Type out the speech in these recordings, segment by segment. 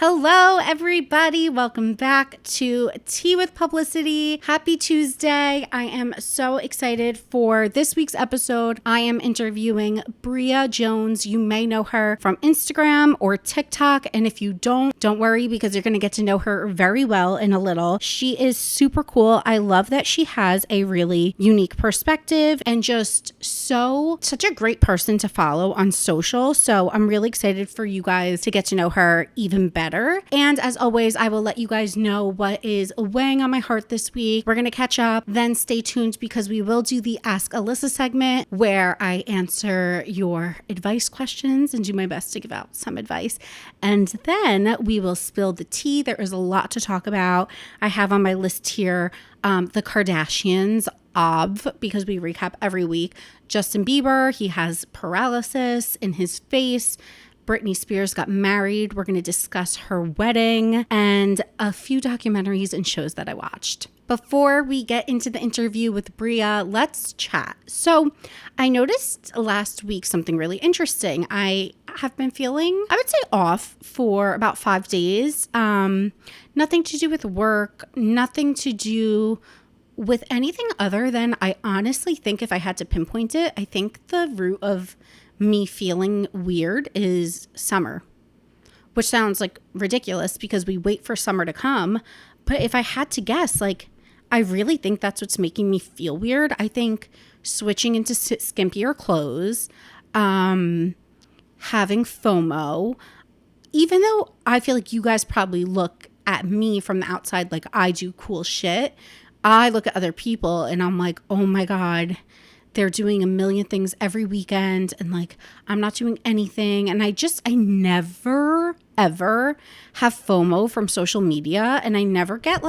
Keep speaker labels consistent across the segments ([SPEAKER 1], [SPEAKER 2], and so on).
[SPEAKER 1] Hello, everybody. Welcome back to Tea with Publicity. Happy Tuesday. I am so excited for this week's episode. I am interviewing Bria Jones. You may know her from Instagram or TikTok. And if you don't worry because you're going to get to know her very well in a little. She is super cool. I love that she has a really unique perspective and just such a great person to follow on social. So I'm really excited for you guys to get to know her even better. And as always, I will let you guys know what is weighing on my heart this week. We're going to catch up, then stay tuned because we will do the Ask Alyssa segment where I answer your advice questions and do my best to give out some advice. And then we will spill the tea. There is a lot to talk about. I have on my list here the Kardashians, because we recap every week. Justin Bieber, he has paralysis in his face. Britney Spears got married. We're going to discuss her wedding and a few documentaries and shows that I watched. Before we get into the interview with Bria, let's chat. So I noticed last week something really interesting. I have been feeling, I would say, off for about 5 days. Nothing to do with work, nothing to do with anything other than I honestly think if I had to pinpoint it, I think the root of me feeling weird is summer, which sounds like ridiculous because we wait for summer to come. But if I had to guess, I really think that's what's making me feel weird. I think switching into skimpier clothes, having FOMO, even though I feel like you guys probably look at me from the outside like I do cool shit, I look at other people and I'm like, oh my God, they're doing a million things every weekend and I'm not doing anything. And I never, ever have FOMO from social media. And I never get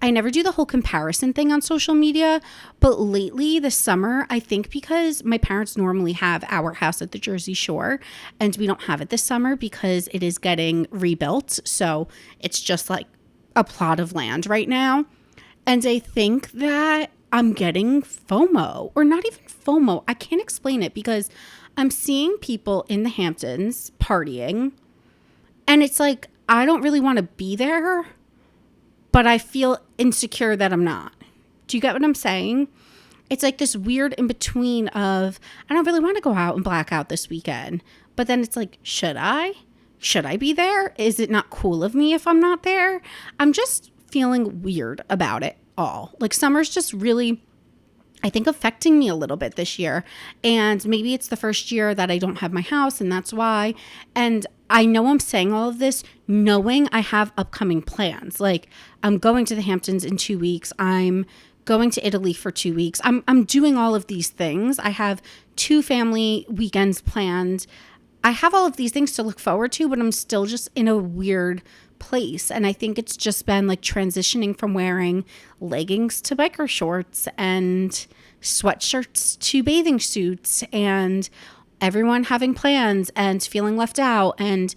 [SPEAKER 1] I never do the whole comparison thing on social media. But lately this summer, I think because my parents normally have our house at the Jersey Shore and we don't have it this summer because it is getting rebuilt. So it's just a plot of land right now. And I think that I'm getting FOMO, or not even FOMO. I can't explain it because I'm seeing people in the Hamptons partying and it's I don't really want to be there, but I feel insecure that I'm not. Do you get what I'm saying? It's this weird in between of, I don't really want to go out and black out this weekend, but then it's should I? Should I be there? Is it not cool of me if I'm not there? I'm just feeling weird about it all. Summer's just really, I think, affecting me a little bit this year. And maybe it's the first year that I don't have my house and that's why. And I know I'm saying all of this knowing I have upcoming plans. I'm going to the Hamptons in 2 weeks. I'm going to Italy for 2 weeks. I'm doing all of these things. I have 2 family weekends planned. I have all of these things to look forward to, but I'm still just in a weird place. And I think it's just been transitioning from wearing leggings to biker shorts and sweatshirts to bathing suits and everyone having plans and feeling left out and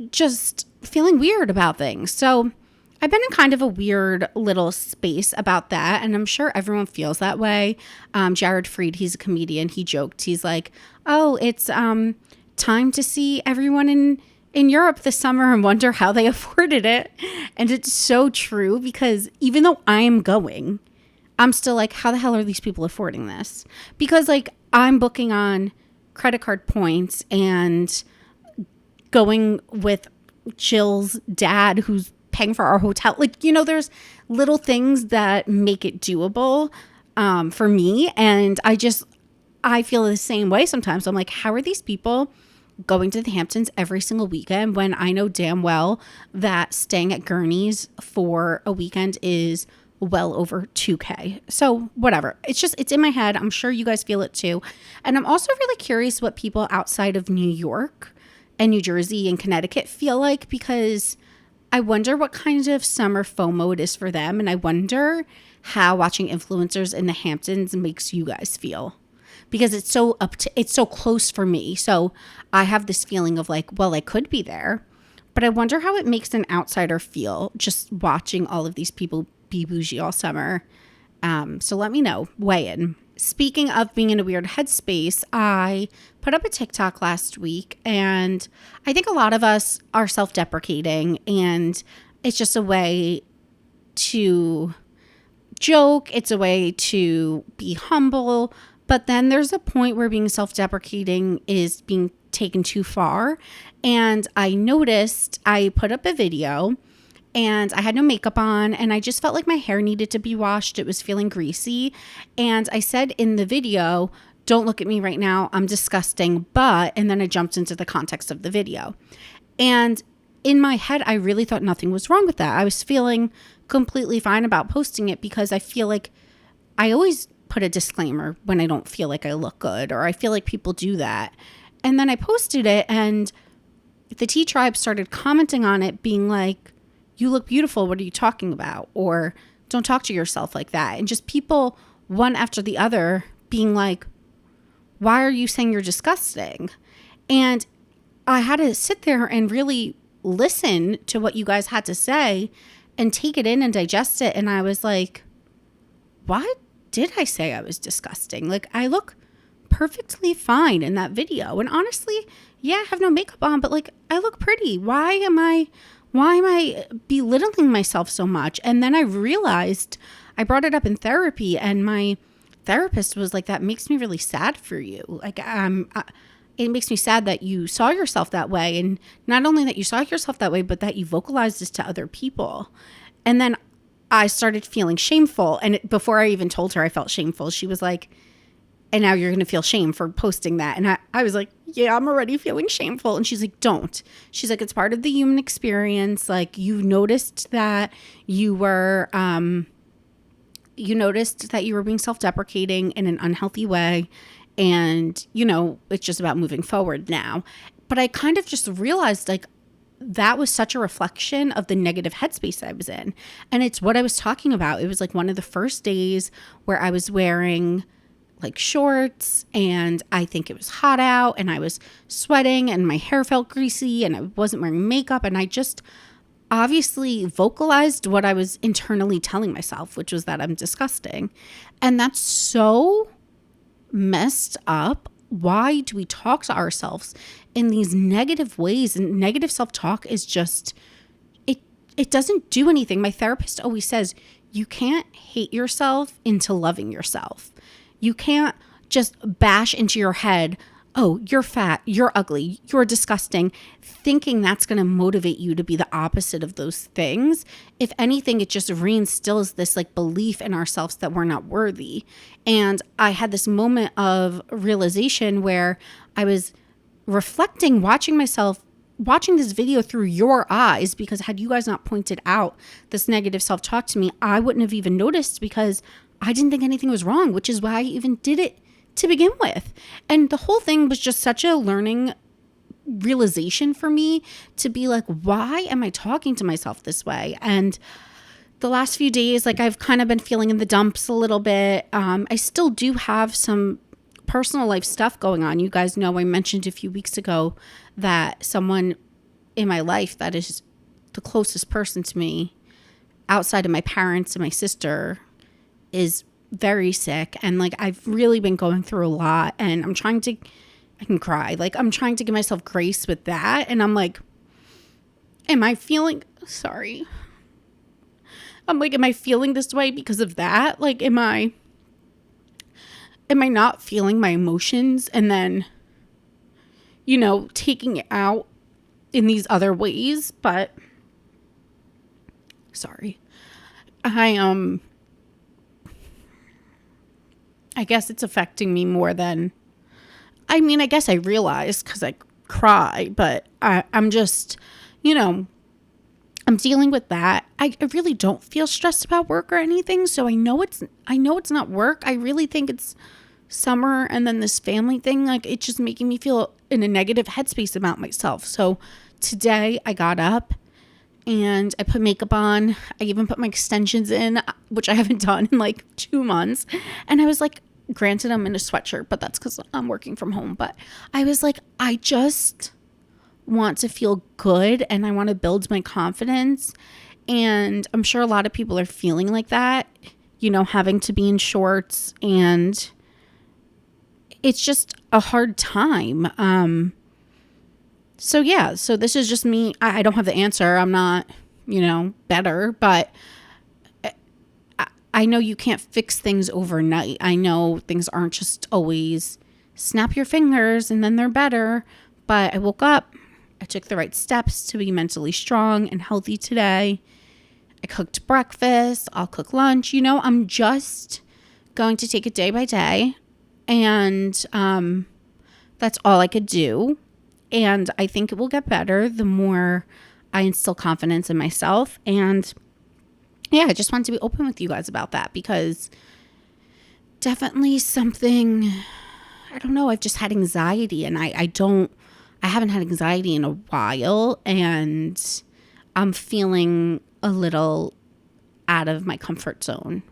[SPEAKER 1] just feeling weird about things. So I've been in kind of a weird little space about that. And I'm sure everyone feels that way. Jared Freed, he's a comedian. He joked, he's oh, it's time to see everyone in Europe this summer and wonder how they afforded it. And it's so true because even though I am going, I'm still how the hell are these people affording this? Because I'm booking on credit card points and going with Jill's dad who's paying for our hotel. There's little things that make it doable for me. And I feel the same way sometimes. I'm how are these people going to the Hamptons every single weekend when I know damn well that staying at Gurney's for a weekend is well over $2,000. So whatever. It's in my head. I'm sure you guys feel it too. And I'm also really curious what people outside of New York and New Jersey and Connecticut feel like, because I wonder what kind of summer FOMO it is for them. And I wonder how watching influencers in the Hamptons makes you guys feel. Because it's so close for me. So I have this feeling of well, I could be there, but I wonder how it makes an outsider feel just watching all of these people be bougie all summer. So let me know, weigh in. speaking of being in a weird headspace, I put up a TikTok last week, and I think a lot of us are self-deprecating, and it's just a way to joke. It's a way to be humble. But then there's a point where being self-deprecating is being taken too far. And I noticed I put up a video and I had no makeup on, and I just felt like my hair needed to be washed. It was feeling greasy. And I said in the video, "Don't look at me right now. I'm disgusting." And then I jumped into the context of the video. And in my head, I really thought nothing was wrong with that. I was feeling completely fine about posting it because I feel like I always put a disclaimer when I don't feel like I look good, or I feel like people do that. And then I posted it, and the T Tribe started commenting on it, being like, "You look beautiful. What are you talking about?" Or "Don't talk to yourself like that." And just people, one after the other, being like, "Why are you saying you're disgusting?" And I had to sit there and really listen to what you guys had to say and take it in and digest it. And I was like, why did I say I was disgusting? Like, I look perfectly fine in that video. And honestly, yeah, I have no makeup on, but like, I look pretty. Why am I belittling myself so much? And then I realized, I brought it up in therapy, and my therapist was like, "That makes me really sad for you. Like, it makes me sad that you saw yourself that way. And not only that you saw yourself that way, but that you vocalized this to other people." And then I started feeling shameful. And before I even told her I felt shameful, she was like, "And now you're going to feel shame for posting that." And I was like, "Yeah, I'm already feeling shameful." And she's like, "Don't." She's like, "It's part of the human experience. Like, you noticed that you were being self-deprecating in an unhealthy way. And, it's just about moving forward now." But I kind of just realized, like, that was such a reflection of the negative headspace I was in. And it's what I was talking about. It was like one of the first days where I was wearing like shorts, and I think it was hot out, and I was sweating, and my hair felt greasy, and I wasn't wearing makeup. And I just obviously vocalized what I was internally telling myself, which was that I'm disgusting. And that's so messed up. Why do we talk to ourselves in these negative ways? And negative self-talk is just, it doesn't do anything. My therapist always says, you can't hate yourself into loving yourself. You can't just bash into your head, "Oh, you're fat, you're ugly, you're disgusting," thinking that's going to motivate you to be the opposite of those things. If anything, it just reinstills this like belief in ourselves that we're not worthy. And I had this moment of realization where I was reflecting, watching this video through your eyes, because had you guys not pointed out this negative self-talk to me, I wouldn't have even noticed, because I didn't think anything was wrong, which is why I even did it to begin with. And the whole thing was just such a learning realization for me to be like, why am I talking to myself this way? And the last few days, like, I've kind of been feeling in the dumps a little bit. I still do have some personal life stuff going on. You guys know I mentioned a few weeks ago that someone in my life that is the closest person to me outside of my parents and my sister is very sick. And like, I've really been going through a lot, and I can cry. Like, I'm trying to give myself grace with that. And I'm like, am I feeling this way because of that? Like, am I not feeling my emotions and then, taking it out in these other ways? But sorry. I guess it's affecting me more than, I guess I realize because I cry, but I'm just, I'm dealing with that. I really don't feel stressed about work or anything. So I know it's not work. I really think it's summer, and then this family thing, like, it's just making me feel in a negative headspace about myself. So today I got up and I put makeup on. I even put my extensions in, which I haven't done in like 2 months. And I was like, granted, I'm in a sweatshirt, but that's because I'm working from home. But I was like, I just want to feel good, and I want to build my confidence. And I'm sure a lot of people are feeling like that, having to be in shorts and it's just a hard time. So this is just me. I don't have the answer. I'm not, better, but I know you can't fix things overnight. I know things aren't just always snap your fingers and then they're better. But I woke up, I took the right steps to be mentally strong and healthy today. I cooked breakfast, I'll cook lunch. I'm just going to take it day by day. And that's all I could do. And I think it will get better the more I instill confidence in myself. And yeah, I just wanted to be open with you guys about that because definitely something, I don't know, I've just had anxiety and I haven't had anxiety in a while and I'm feeling a little out of my comfort zone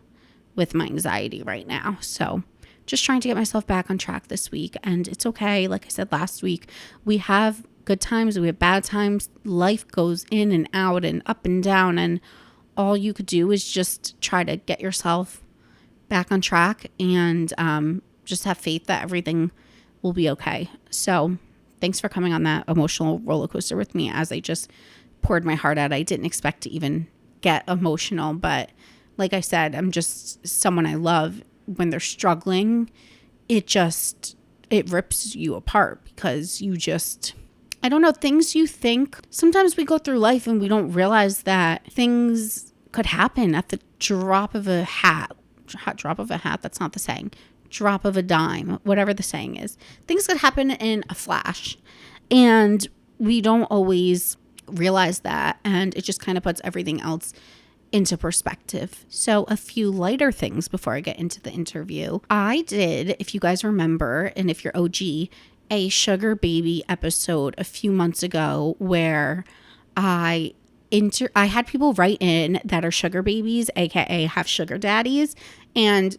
[SPEAKER 1] with my anxiety right now. So just trying to get myself back on track this week, and it's okay. Like I said last week, we have good times, we have bad times. Life goes in and out and up and down, and all you could do is just try to get yourself back on track and just have faith that everything will be okay. So thanks for coming on that emotional roller coaster with me as I just poured my heart out. I didn't expect to even get emotional, but like I said, I'm just someone I love. When they're struggling, it rips you apart because I don't know, things you think. Sometimes we go through life and we don't realize that things could happen at the drop of a hat. Drop of a hat, that's not the saying. Drop of a dime, whatever the saying is. Things could happen in a flash. And we don't always realize that. And it just kind of puts everything else into perspective. So a few lighter things before I get into the interview. I did, if you guys remember, and if you're OG, a sugar baby episode a few months ago where I had people write in that are sugar babies, aka have sugar daddies, and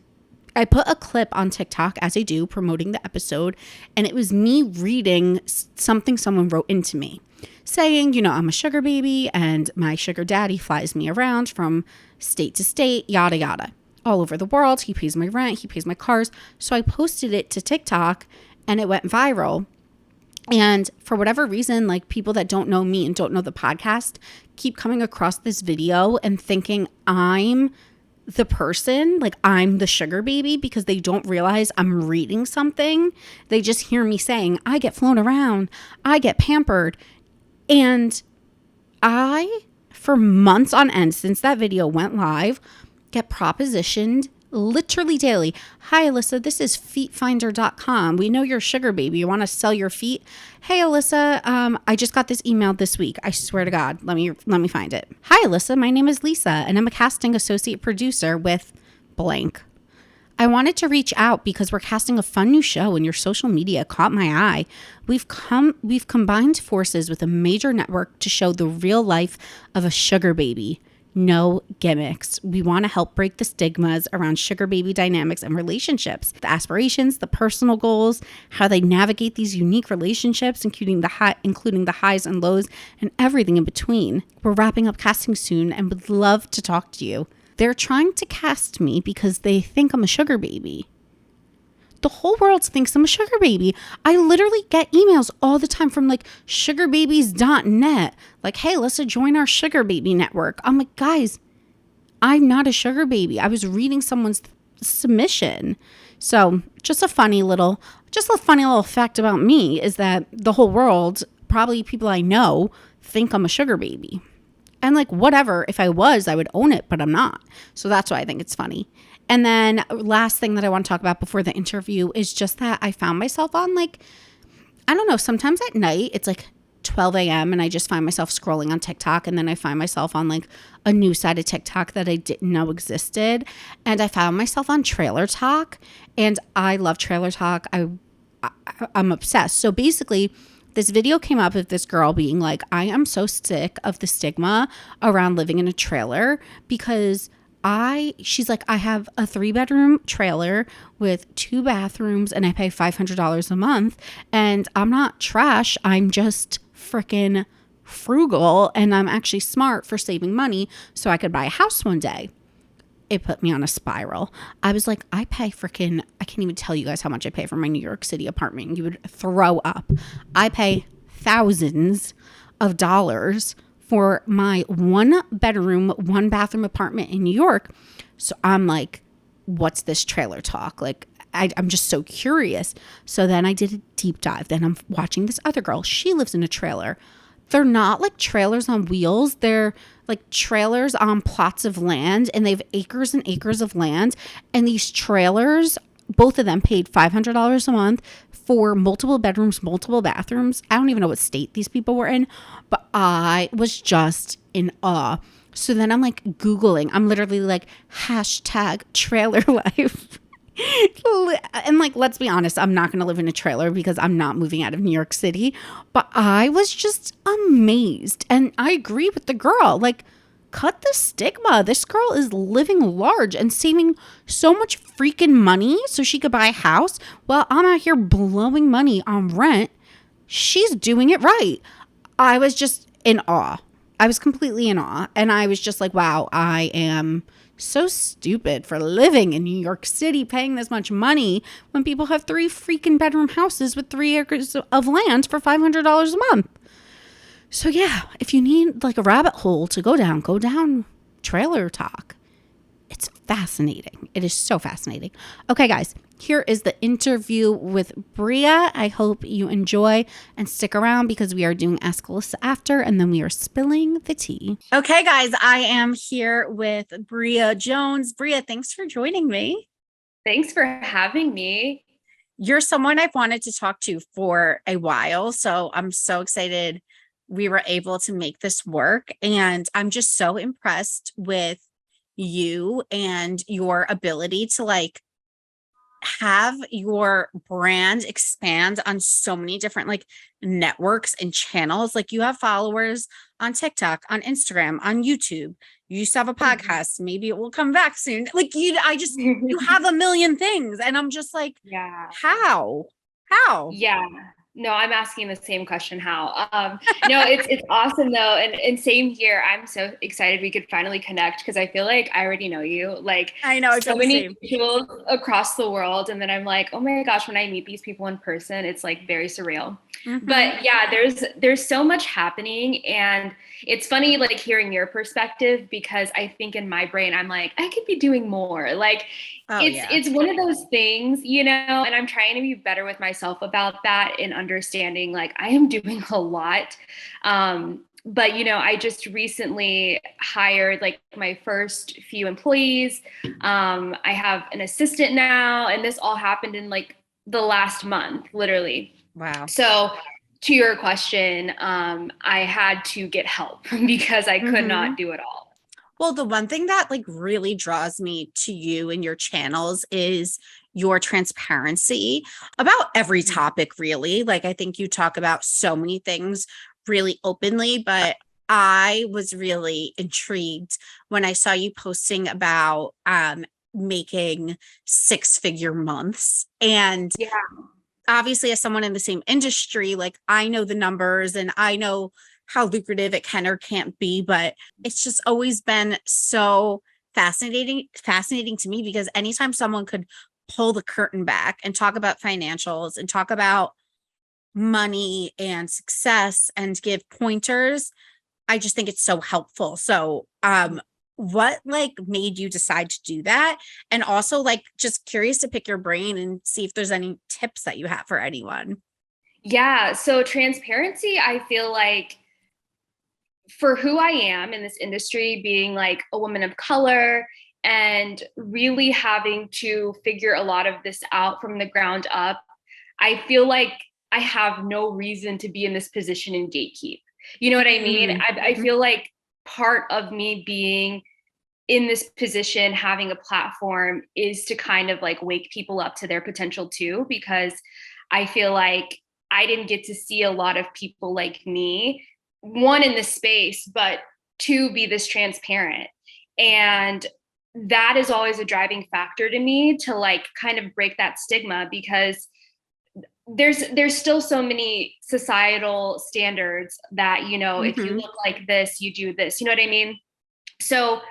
[SPEAKER 1] I put a clip on TikTok, as I do, promoting the episode, and it was me reading something someone wrote into me saying, I'm a sugar baby and my sugar daddy flies me around from state to state, yada, yada, all over the world. He pays my rent, he pays my cars. So I posted it to TikTok and it went viral. And for whatever reason, like people that don't know me and don't know the podcast keep coming across this video and thinking I'm the person, like I'm the sugar baby, because they don't realize I'm reading something. They just hear me saying, I get flown around, I get pampered. And I, for months on end, since that video went live, get propositioned literally daily. Hi, Alyssa, this is feetfinder.com. We know you're a sugar baby. You want to sell your feet? Hey, Alyssa, I just got this email this week. I swear to God, let me find it. Hi, Alyssa, my name is Lisa, and I'm a casting associate producer with blank. I wanted to reach out because we're casting a fun new show and your social media caught my eye. We've combined forces with a major network to show the real life of a sugar baby. No gimmicks. We want to help break the stigmas around sugar baby dynamics and relationships, the aspirations, the personal goals, how they navigate these unique relationships, including the highs and lows and everything in between. We're wrapping up casting soon and would love to talk to you. They're trying to cast me because they think I'm a sugar baby. The whole world thinks I'm a sugar baby. I literally get emails all the time from like sugarbabies.net. Like, hey, let's join our sugar baby network. I'm like, guys, I'm not a sugar baby. I was reading someone's submission. So just a funny little fact about me is that the whole world, probably people I know, think I'm a sugar baby. And like, whatever, if I was, I would own it, but I'm not. So that's why I think it's funny. And then last thing that I want to talk about before the interview is just that I found myself on like, I don't know, sometimes at night, it's like 12 a.m. and I just find myself scrolling on TikTok, and then I find myself on like a new side of TikTok that I didn't know existed. And I found myself on Trailer Talk, and I love Trailer Talk. I'm obsessed. So basically, this video came up of this girl being like, I am so sick of the stigma around living in a trailer because she's like, I have a 3-bedroom trailer with 2 bathrooms and I pay $500 a month, and I'm not trash. I'm just freaking frugal, and I'm actually smart for saving money so I could buy a house one day. it put me on a spiral. I was like, I can't even tell you guys how much I pay for my New York City apartment. You would throw up. I pay thousands of dollars for my 1-bedroom, 1-bathroom apartment in New York. So I'm like, what's this trailer talk? Like, I'm just so curious. So then I did a deep dive. Then I'm watching this other girl. She lives in a trailer. They're not like trailers on wheels. They're like trailers on plots of land, and they have acres and acres of land. And these trailers, both of them paid $500 a month for multiple bedrooms, multiple bathrooms. I don't even know what state these people were in, but I was just in awe. So then I'm like Googling. I'm literally like hashtag trailer life. And like, let's be honest, I'm not going to live in a trailer because I'm not moving out of New York City. But I was just amazed. And I agree with the girl. Like, cut the stigma. This girl is living large and saving so much freaking money so she could buy a house. While I'm out here blowing money on rent, she's doing it right. I was just in awe. I was completely in awe. And I was just like, wow, I am so stupid for living in New York City, paying this much money when people have 3 freaking bedroom houses with 3 acres of land for $500 a month. So yeah, if you need like a rabbit hole to go down trailer talk. It's fascinating. It is so fascinating. Okay, guys, here is the interview with Bria. I hope you enjoy and stick around because we are doing Ask Alyssa after, and then we are spilling the tea. Okay, guys, I am here with Bria Jones. Bria, thanks for joining me.
[SPEAKER 2] Thanks for having me.
[SPEAKER 1] You're someone I've wanted to talk to for a while, so I'm so excited we were able to make this work. And I'm just so impressed with you and your ability to like have your brand expand on so many different like networks and channels. Like, you have followers on TikTok, on Instagram, on YouTube. You used to have a podcast. Maybe it will come back soon. Like, you have a million things. And I'm just like,
[SPEAKER 2] Yeah.
[SPEAKER 1] how?
[SPEAKER 2] Yeah. No, I'm asking the same question. How? No, it's awesome though. And same here. I'm so excited we could finally connect because I feel like I already know you. Like,
[SPEAKER 1] I know,
[SPEAKER 2] so many people across the world. And then I'm like, oh my gosh, when I meet these people in person, it's like very surreal. Mm-hmm. But yeah, there's so much happening. And it's funny, like, hearing your perspective, because I think in my brain, I'm like, I could be doing more. Like, it's one of those things, you know, and I'm trying to be better with myself about that and understanding, like, I am doing a lot. But, you know, I just recently hired like my first few employees. I have an assistant now, and this all happened in like the last month, literally.
[SPEAKER 1] Wow.
[SPEAKER 2] So to your question, I had to get help because I could not do it all.
[SPEAKER 1] Well, the one thing that like really draws me to you and your channels is your transparency about every topic, really. Like, I think you talk about so many things really openly, but I was really intrigued when I saw you posting about making 6-figure months. And
[SPEAKER 2] yeah,
[SPEAKER 1] obviously, as someone in the same industry, like, I know the numbers and I know how lucrative it can or can't be, but it's just always been so fascinating to me, because anytime someone could pull the curtain back and talk about financials and talk about money and success and give pointers, I just think it's so helpful. So, what like made you decide to do that? And also, like, just curious to pick your brain and see if there's any tips that you have for anyone.
[SPEAKER 2] Yeah. So transparency, I feel like, for who I am in this industry, being like a woman of color and really having to figure a lot of this out from the ground up, I feel like I have no reason to be in this position and gatekeep. You know what I mean? I feel like part of me being in this position, having a platform, is to kind of like wake people up to their potential too, because I feel like I didn't get to see a lot of people like me, one, in this space, but two, be this transparent. And that is always a driving factor to me to like kind of break that stigma, because there's still so many societal standards that, you know, if you look like this, you do this, you know what I mean? So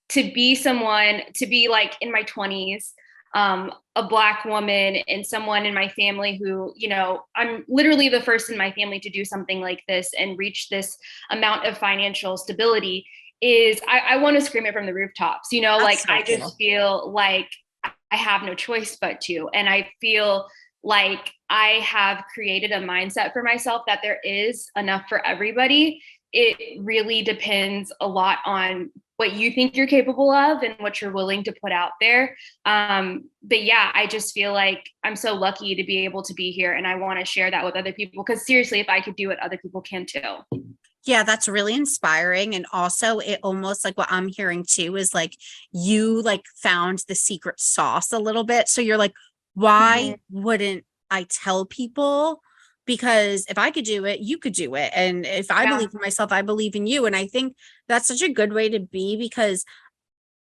[SPEAKER 2] to be someone, to be like in my 20s, a Black woman and someone in my family who, you know, I'm literally the first in my family to do something like this and reach this amount of financial stability is I want to scream it from the rooftops, you know,
[SPEAKER 1] That's
[SPEAKER 2] like
[SPEAKER 1] so
[SPEAKER 2] I
[SPEAKER 1] cool.
[SPEAKER 2] just feel like I have no choice but to. And I feel like I have created a mindset for myself that there is enough for everybody. It really depends a lot on what you think you're capable of and what you're willing to put out there. But yeah, I just feel like I'm so lucky to be able to be here, and I want to share that with other people, because seriously, if I could do it, other people can too.
[SPEAKER 1] Yeah, that's really inspiring. And also it almost like what I'm hearing too is like you like found the secret sauce a little bit. So you're like, why
[SPEAKER 2] Mhm.
[SPEAKER 1] wouldn't I tell people? Because if I could do it, you could do it. And if I
[SPEAKER 2] Yeah.
[SPEAKER 1] believe in myself, I believe in you. And I think that's such a good way to be, because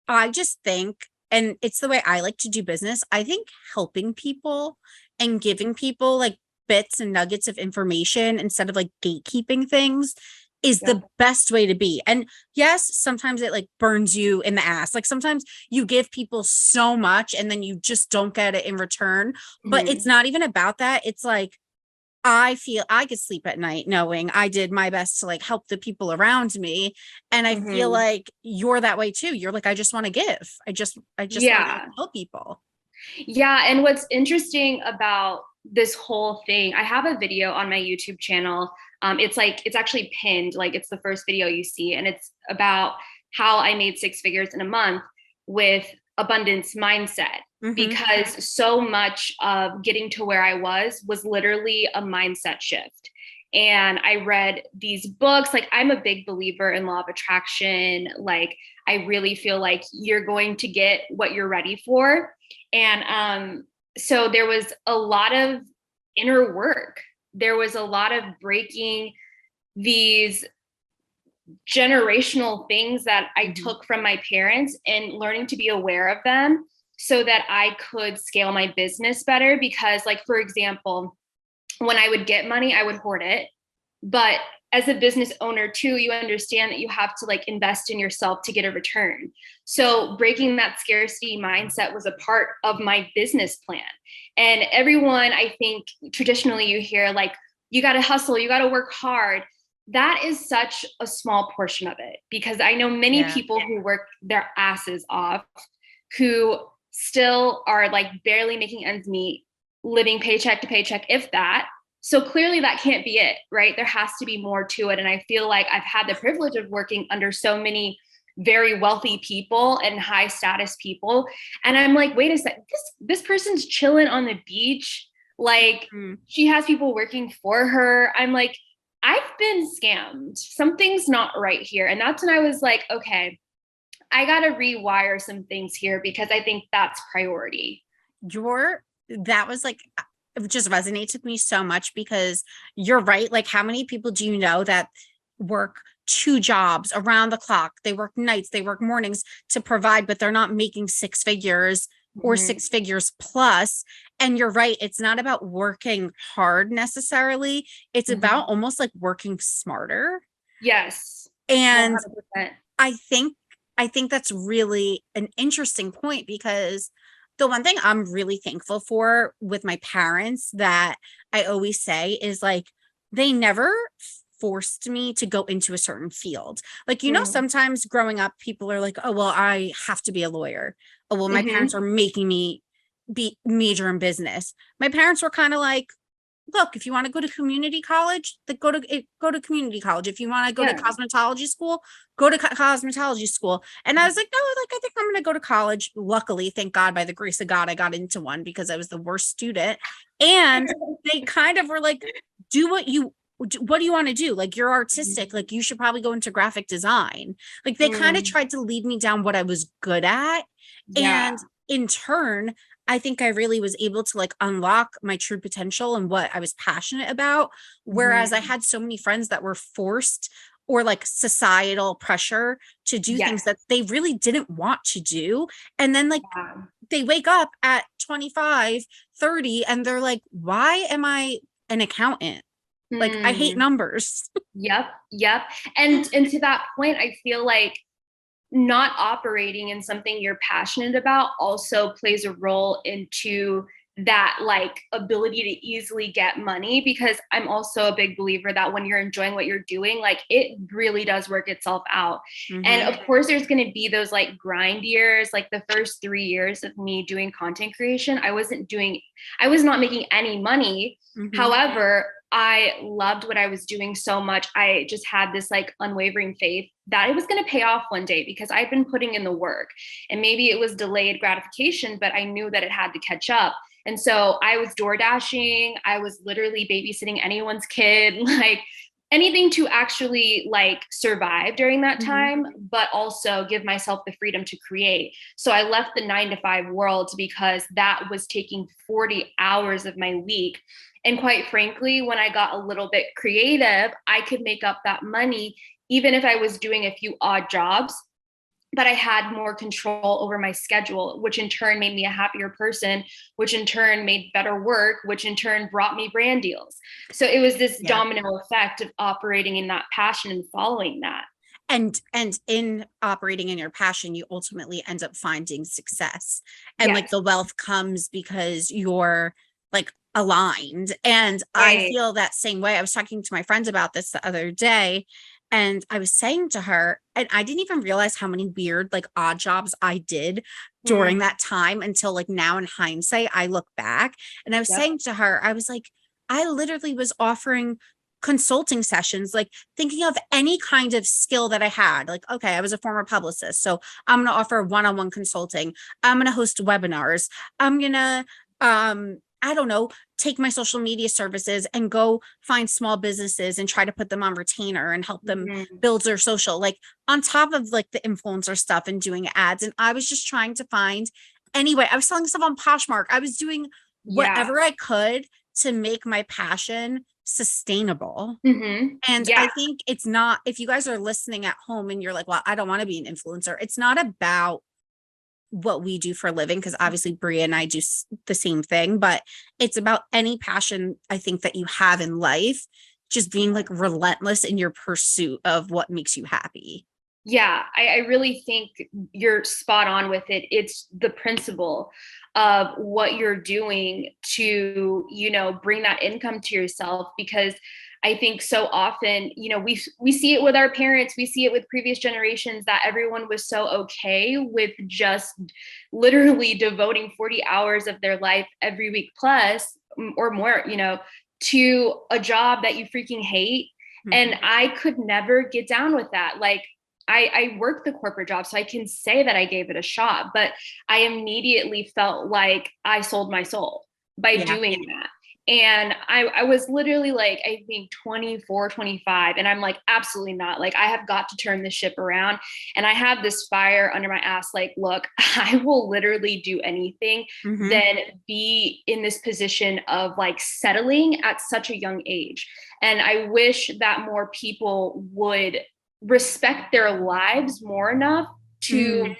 [SPEAKER 1] I just think, and it's the way I like to do business, I think helping people and giving people like bits and nuggets of information instead of like gatekeeping things is
[SPEAKER 2] Yeah.
[SPEAKER 1] the best way to be. And yes, sometimes it like burns you in the ass. Like sometimes you give people so much and then you just don't get it in return. But it's
[SPEAKER 2] Mhm.
[SPEAKER 1] not even about that. It's like I feel I could sleep at night knowing I did my best to like help the people around me. And I feel
[SPEAKER 2] Mhm.
[SPEAKER 1] like you're that way too. You're like, I just want to give. I just want to
[SPEAKER 2] Yeah.
[SPEAKER 1] help people.
[SPEAKER 2] Yeah, and what's interesting about this whole thing, I have a video on my YouTube channel. It's like it's actually pinned, like it's the first video you see, and it's about how I made six figures in a month with abundance mindset.
[SPEAKER 1] Hmm.
[SPEAKER 2] Because so much of getting to where I was literally a mindset shift. And I read these books. Like, I'm a big believer in law of attraction. Like, I really feel like you're going to get what you're ready for. And so there was a lot of inner work. There was a lot of breaking these generational things that I
[SPEAKER 1] Hmm.
[SPEAKER 2] took from my parents and learning to be aware of them so that I could scale my business better. Because, like, for example, when I would get money, I would hoard it. But as a business owner too, you understand that you have to like invest in yourself to get a return. So breaking that scarcity mindset was a part of my business plan. And everyone, I think traditionally you hear like, you got to hustle, you got to work hard. That is such a small portion of it, because I know many
[SPEAKER 1] Yeah.
[SPEAKER 2] people who work their asses off, who still are like barely making ends meet, living paycheck to paycheck, if that. So clearly that can't be it, right? There has to be more to it. And I feel like I've had the privilege of working under so many very wealthy people and high status people. And I'm like, wait a second, this person's chilling on the beach. Like,
[SPEAKER 1] Mm.
[SPEAKER 2] she has people working for her. I'm like, I've been scammed. Something's not right here. And that's when I was like, okay, I got to rewire some things here, because I think that's priority.
[SPEAKER 1] That was like it just resonates with me so much, because you're right. Like, how many people do you know that work two jobs around the clock? They work nights, they work mornings to provide, but they're not making six figures or
[SPEAKER 2] Mhm.
[SPEAKER 1] six figures plus. And you're right, it's not about working hard necessarily. It's about
[SPEAKER 2] Mhm.
[SPEAKER 1] almost like working smarter.
[SPEAKER 2] Yes,
[SPEAKER 1] And
[SPEAKER 2] 100%.
[SPEAKER 1] I think I think that's really an interesting point, because the one thing I'm really thankful for with my parents that I always say is like they never forced me to go into a certain field. Like,
[SPEAKER 2] Mm.
[SPEAKER 1] sometimes growing up, people are like, oh, well, I have to be a lawyer. Oh, well, my parents
[SPEAKER 2] Mhm.
[SPEAKER 1] are making me be major in business. My parents were kind of like, look, if you want to go to community college, then go to community college. If you want to go to
[SPEAKER 2] Yeah.
[SPEAKER 1] cosmetology school, go to cosmetology school. And I was like, no, like I think I'm going to go to college. Luckily, thank God, by the grace of God, I got into one because I was the worst student. And they kind of were like, do what do you want to do? Like, you're artistic, like you should probably go into graphic design. Like, they kind of
[SPEAKER 2] Mm.
[SPEAKER 1] tried to lead me down what I was good at. And
[SPEAKER 2] Yeah.
[SPEAKER 1] in turn, I think I really was able to like unlock my true potential and what I was passionate about. Whereas I
[SPEAKER 2] Mhm.
[SPEAKER 1] had so many friends that were forced or like societal pressure to do things
[SPEAKER 2] Yes.
[SPEAKER 1] that they really didn't want to do. And then like
[SPEAKER 2] Yeah.
[SPEAKER 1] they wake up at 25, 30, and they're like, why am I an accountant? Like, I hate
[SPEAKER 2] Mm.
[SPEAKER 1] numbers.
[SPEAKER 2] Yep. Yep. And to that point, I feel like not operating in something you're passionate about also plays a role into that like ability to easily get money, because I'm also a big believer that when you're enjoying what you're doing, like it really does work itself out. And of course there's going to be those like grind years. Like the first 3 years of me doing content creation, I was not making any money. However, I loved what I was doing so much. I just had this like unwavering faith that it was going to pay off one day, because I'd been putting in the work, and maybe it was delayed gratification, but I knew that it had to catch up. And so I was door dashing. I was literally babysitting anyone's kid, like anything to actually like survive during that time, but also give myself the freedom to create. So I left the 9-to-5 world because that was taking 40 hours of my week. And quite frankly, when I got a little bit creative, I could make up that money, even if I was doing a few odd jobs, but I had more control over my schedule, which in turn made me a happier person, which in turn made better work, which in turn brought me brand deals. So it was this domino effect of operating in that passion and following that.
[SPEAKER 3] And in operating in your passion, you ultimately end up finding success, and like the wealth comes because you're like aligned. And I feel that same way. I was talking to my friends about this the other day, and I was saying to her, and I didn't even realize how many weird, like odd jobs I did during that time until like now in hindsight, I look back, and I was saying to her, I was like, I literally was offering consulting sessions, like thinking of any kind of skill that I had. Like, okay, I was a former publicist, so I'm going to offer one-on-one consulting. I'm going to host webinars. I'm going to, I don't know, take my social media services and go find small businesses and try to put them on retainer and help them build their social, like on top of like the influencer stuff and doing ads. And I was just trying to find, anyway, I was selling stuff on Poshmark. I was doing whatever I could to make my passion sustainable. And I think it's not, if you guys are listening at home and you're like, well, I don't want to be an influencer, it's not about what we do for a living, because obviously Bria and I do the same thing, but it's about any passion I think that you have in life, just being like relentless in your pursuit of what makes you happy.
[SPEAKER 2] Yeah, I really think you're spot on with it. It's the principle of what you're doing to, you know, bring that income to yourself, because I think so often, you know, we see it with our parents, we see it with previous generations, that everyone was so okay with just literally devoting 40 hours of their life every week plus or more, you know, to a job that you freaking hate. And I could never get down with that. Like, I worked the corporate job, so I can say that I gave it a shot, but I immediately felt like I sold my soul by doing that. And I was literally like, I think 24, 25. And I'm like, absolutely not. Like, I have got to turn this ship around. And I have this fire under my ass. Like, look, I will literally do anything than be in this position of like settling at such a young age. And I wish that more people would respect their lives more enough to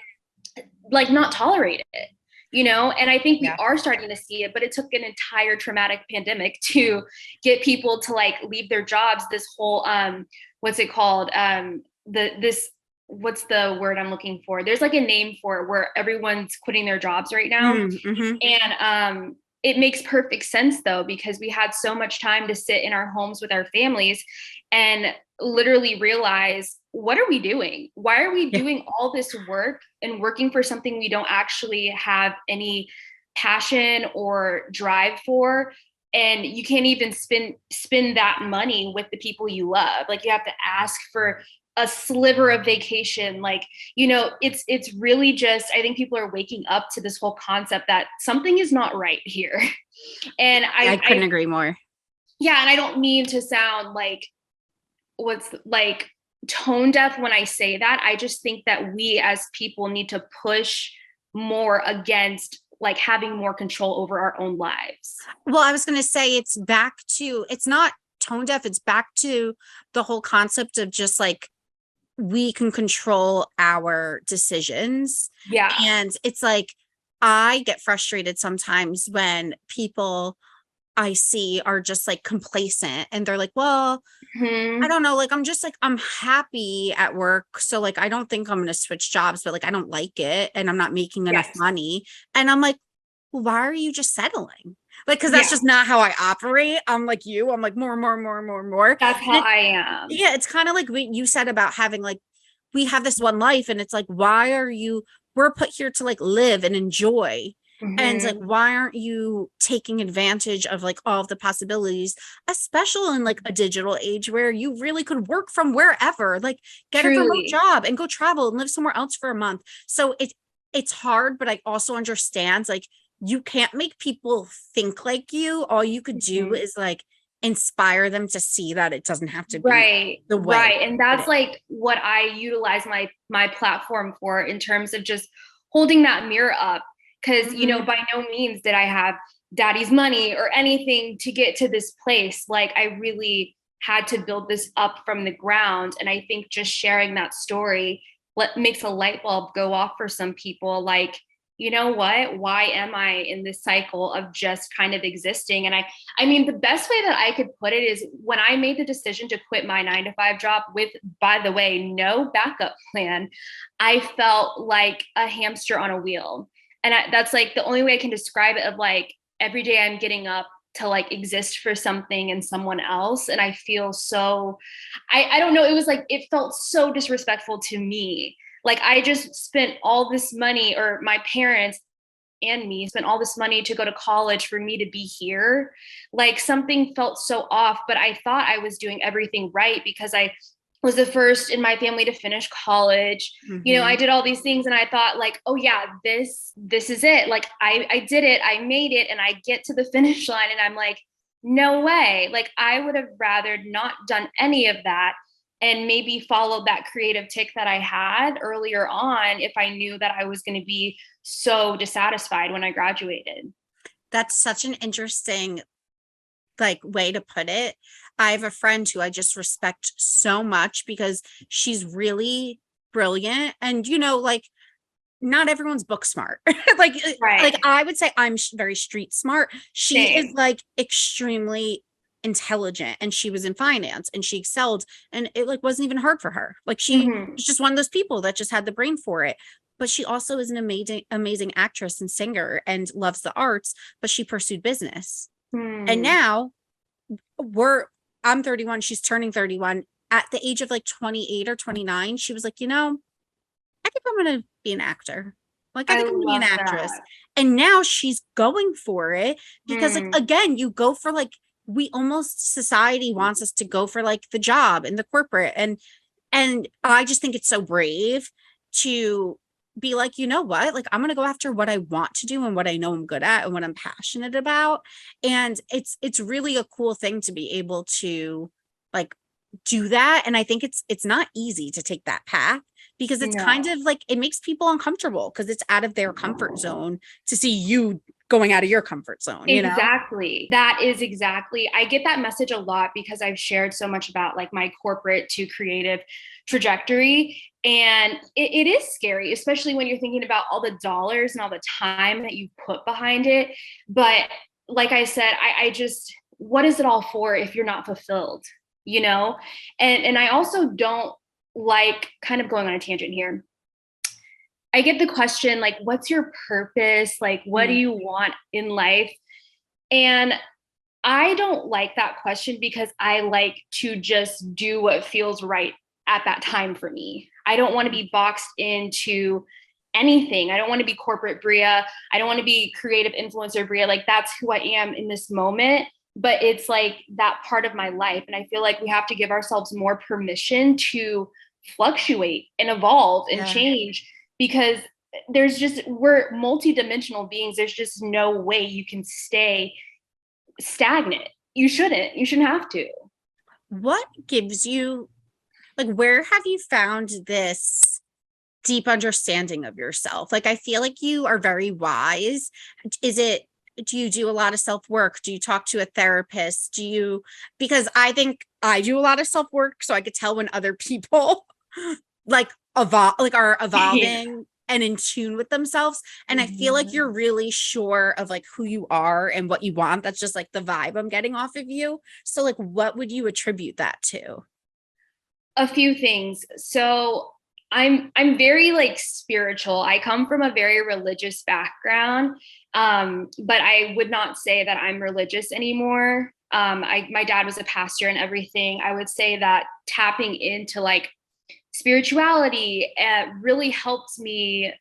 [SPEAKER 2] like not tolerate it, you know? And I think we are starting to see it, but it took an entire traumatic pandemic to get people to like leave their jobs. This whole, what's it called? What's the word I'm looking for? There's like a name for it where everyone's quitting their jobs right now. And, it makes perfect sense though, because we had so much time to sit in our homes with our families and literally realize, what are we doing? Why are we doing all this work and working for something we don't actually have any passion or drive for? And you can't even spend that money with the people you love. Like, you have to ask for a sliver of vacation. Like, you know, it's really just, I think people are waking up to this whole concept that something is not right here. And
[SPEAKER 3] I couldn't agree more.
[SPEAKER 2] Yeah. And I don't mean to sound like what's like tone deaf when I say that. I just think that we as people need to push more against like having more control over our own lives.
[SPEAKER 3] Well, I was going to say, it's not tone deaf. It's back to the whole concept of just like, we can control our decisions.
[SPEAKER 2] Yeah.
[SPEAKER 3] And it's like, I get frustrated sometimes when people I see are just like complacent, and they're like, well, I don't know, like I'm happy at work, so like I don't think I'm gonna switch jobs, but like I don't like it and I'm not making enough
[SPEAKER 2] Yes.
[SPEAKER 3] money. And I'm like, well, why are you just settling? Like, because that's
[SPEAKER 2] Yeah.
[SPEAKER 3] just not how I operate. I'm like you, I'm like more, more, more, more, more.
[SPEAKER 2] That's how
[SPEAKER 3] And
[SPEAKER 2] I am.
[SPEAKER 3] yeah, it's kind of like what you said about having like, we have this one life, and it's like, why are you, we're put here to like live and enjoy. And like,
[SPEAKER 2] Mhm.
[SPEAKER 3] why aren't you taking advantage of like all of the possibilities, especially in like a digital age where you really could work from wherever, like get a remote
[SPEAKER 2] Truly.
[SPEAKER 3] job and go travel and live somewhere else for a month. So it's hard, but I also understand like you can't make people think like you. All you could do
[SPEAKER 2] Mhm.
[SPEAKER 3] is like inspire them to see that it doesn't have to be
[SPEAKER 2] Right,
[SPEAKER 3] the way
[SPEAKER 2] right. And
[SPEAKER 3] it
[SPEAKER 2] that's
[SPEAKER 3] is.
[SPEAKER 2] like what I utilize my platform for, in terms of just holding that mirror up. Cause
[SPEAKER 3] Mhm.
[SPEAKER 2] by no means did I have daddy's money or anything to get to this place. Like, I really had to build this up from the ground. And I think just sharing that story makes a light bulb go off for some people. Like, you know what? Why am I in this cycle of just kind of existing? And I mean, the best way that I could put it is, when I made the decision to quit my 9 to 5 job with, by the way, no backup plan, I felt like a hamster on a wheel. And that's like the only way I can describe it, of like, every day I'm getting up to like exist for something and someone else. And I feel so, I don't know, it was like, it felt so disrespectful to me. Like, I just spent all this money, or my parents and me spent all this money to go to college for me to be here. Like, something felt so off, but I thought I was doing everything right because I was the first in my family to finish college. I
[SPEAKER 3] Mhm.
[SPEAKER 2] did all these things, and I thought like, oh yeah, this is it. Like, I did it, I made it, and I get to the finish line, and I'm like, no way. Like, I would have rather not done any of that, and maybe followed that creative tick that I had earlier on, if I knew that I was going to be so dissatisfied when I graduated.
[SPEAKER 3] That's such an interesting like way to put it. I have a friend who I just respect so much because she's really brilliant, and like not everyone's book smart. like
[SPEAKER 2] Right.
[SPEAKER 3] I would say I'm very street smart. She is
[SPEAKER 2] Same.
[SPEAKER 3] like extremely intelligent, and she was in finance and she excelled, and it like wasn't even hard for her. Like she
[SPEAKER 2] Hmm.
[SPEAKER 3] was just one of those people that just had the brain for it. But she also is an amazing actress and singer and loves the arts, but she pursued business. And
[SPEAKER 2] Hmm.
[SPEAKER 3] now we're I'm 31, she's turning 31. At the age of like 28 or 29, she was like, I think I'm gonna be an actor. Like, I
[SPEAKER 2] I
[SPEAKER 3] think I'm gonna be an
[SPEAKER 2] love
[SPEAKER 3] actress.
[SPEAKER 2] that.
[SPEAKER 3] And now she's going for it because, like,
[SPEAKER 2] Hmm.
[SPEAKER 3] again, you go for like, we almost, society wants us to go for like the job and the corporate. And I just think it's so brave to be like, you know what? Like, I'm gonna go after what I want to do and what I know I'm good at and what I'm passionate about. And it's really a cool thing to be able to like do that. And I think it's not easy to take that path because it's kind
[SPEAKER 2] No.
[SPEAKER 3] of like it makes people uncomfortable because it's out of their comfort zone to see you going out of your comfort zone.
[SPEAKER 2] Exactly. That is exactly. I get that message a lot because I've shared so much about like my corporate to creative trajectory. And it is scary, especially when you're thinking about all the dollars and all the time that you put behind it. But like I said, I just, what is it all for if you're not fulfilled? You know? And I also don't like, kind of going on a tangent here, I get the question like, what's your purpose? Like, what do
[SPEAKER 3] Mm.
[SPEAKER 2] you want in life? And I don't like that question because I like to just do what feels right at that time for me. I don't want to be boxed into anything. I don't want to be corporate Bria. I don't want to be creative influencer Bria. Like, that's who I am in this moment. But it's like that part of my life. And I feel like we have to give ourselves more permission to fluctuate and evolve and
[SPEAKER 3] Yeah.
[SPEAKER 2] change, because we're multidimensional beings. There's just no way you can stay stagnant. You shouldn't have to.
[SPEAKER 3] What gives you like, where have you found this deep understanding of yourself? Like, I feel like you are very wise. Is it, do you do a lot of self work? Do you talk to a therapist? Because I think I do a lot of self work, so I could tell when other people like are
[SPEAKER 2] Yeah.
[SPEAKER 3] evolving and in tune with themselves. And I feel like you're really sure of like who you are and what you want. That's just like the vibe I'm getting off of you. So like, what would you attribute that to?
[SPEAKER 2] A few things. So I'm very like spiritual. I come from a very religious background. But I would not say that I'm religious anymore. My dad was a pastor and everything. I would say that tapping into like spirituality really helped me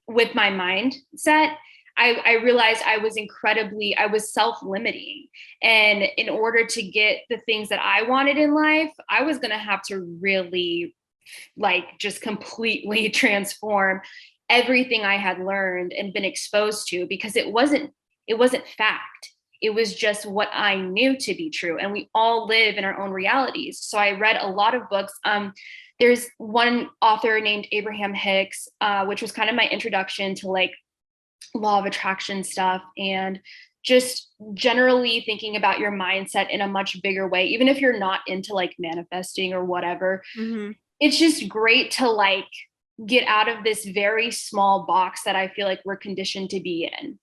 [SPEAKER 2] with my mindset. I realized I was self-limiting. And in order to get the things that I wanted in life, I was going to have to really like just completely transform everything I had learned and been exposed to, because it wasn't fact. It was just what I knew to be true. And we all live in our own realities. So I read a lot of books. There's one author named Abraham Hicks, which was kind of my introduction to like law of attraction stuff and just generally thinking about your mindset in a much bigger way, even if you're not into like manifesting or whatever. It's just great to like get out of this very small box that I feel like we're conditioned to be in.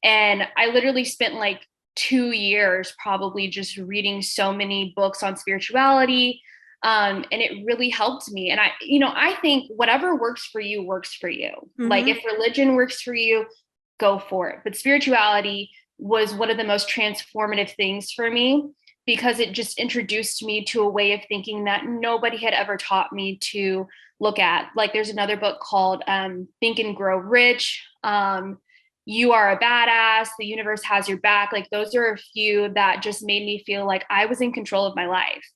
[SPEAKER 2] And I literally spent like 2 years probably just reading so many books on spirituality. And it really helped me. And I think whatever works for you works for you. Like if religion works for you, go for it. But spirituality was one of the most transformative things for me, because it just introduced me to a way of thinking that nobody had ever taught me to look at. Like there's another book called Think and Grow Rich. You Are a Badass. The Universe Has Your Back. Like those are a few that just made me feel like I was in control of my life.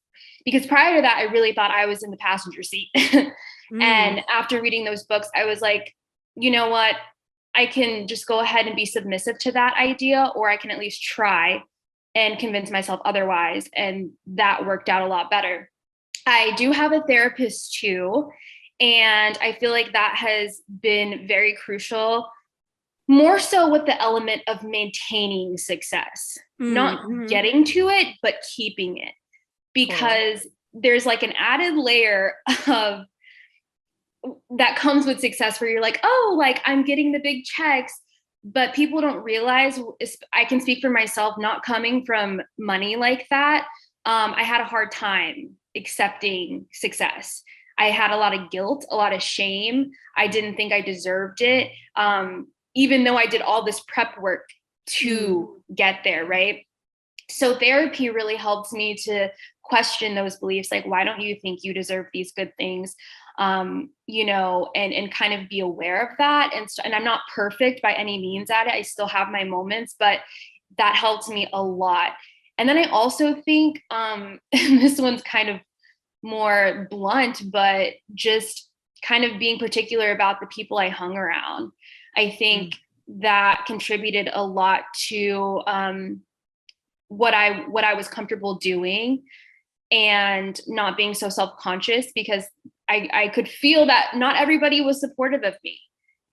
[SPEAKER 2] Because prior to that, I really thought I was in the passenger seat. And after reading those books, I was like, you know what? I can just go ahead and be submissive to that idea, or I can at least try and convince myself otherwise. And that worked out a lot better. I do have a therapist too. And I feel like that has been very crucial, more so with the element of maintaining success, not getting to it, but keeping it, because there's like an added layer of that comes with success where you're like, oh, like I'm getting the big checks, but people don't realize, I can speak for myself, not coming from money like that. I had a hard time accepting success. I had a lot of guilt, a lot of shame. I didn't think I deserved it. Even though I did all this prep work to get there. Right. So therapy really helps me to question those beliefs. Like, why don't you think you deserve these good things? And kind of be aware of that. And I'm not perfect by any means at it. I still have my moments, but that helps me a lot. And then I also think, and this one's kind of more blunt, but just kind of being particular about the people I hung around. I think that contributed a lot to what I was comfortable doing, and not being so self-conscious, because I could feel that not everybody was supportive of me.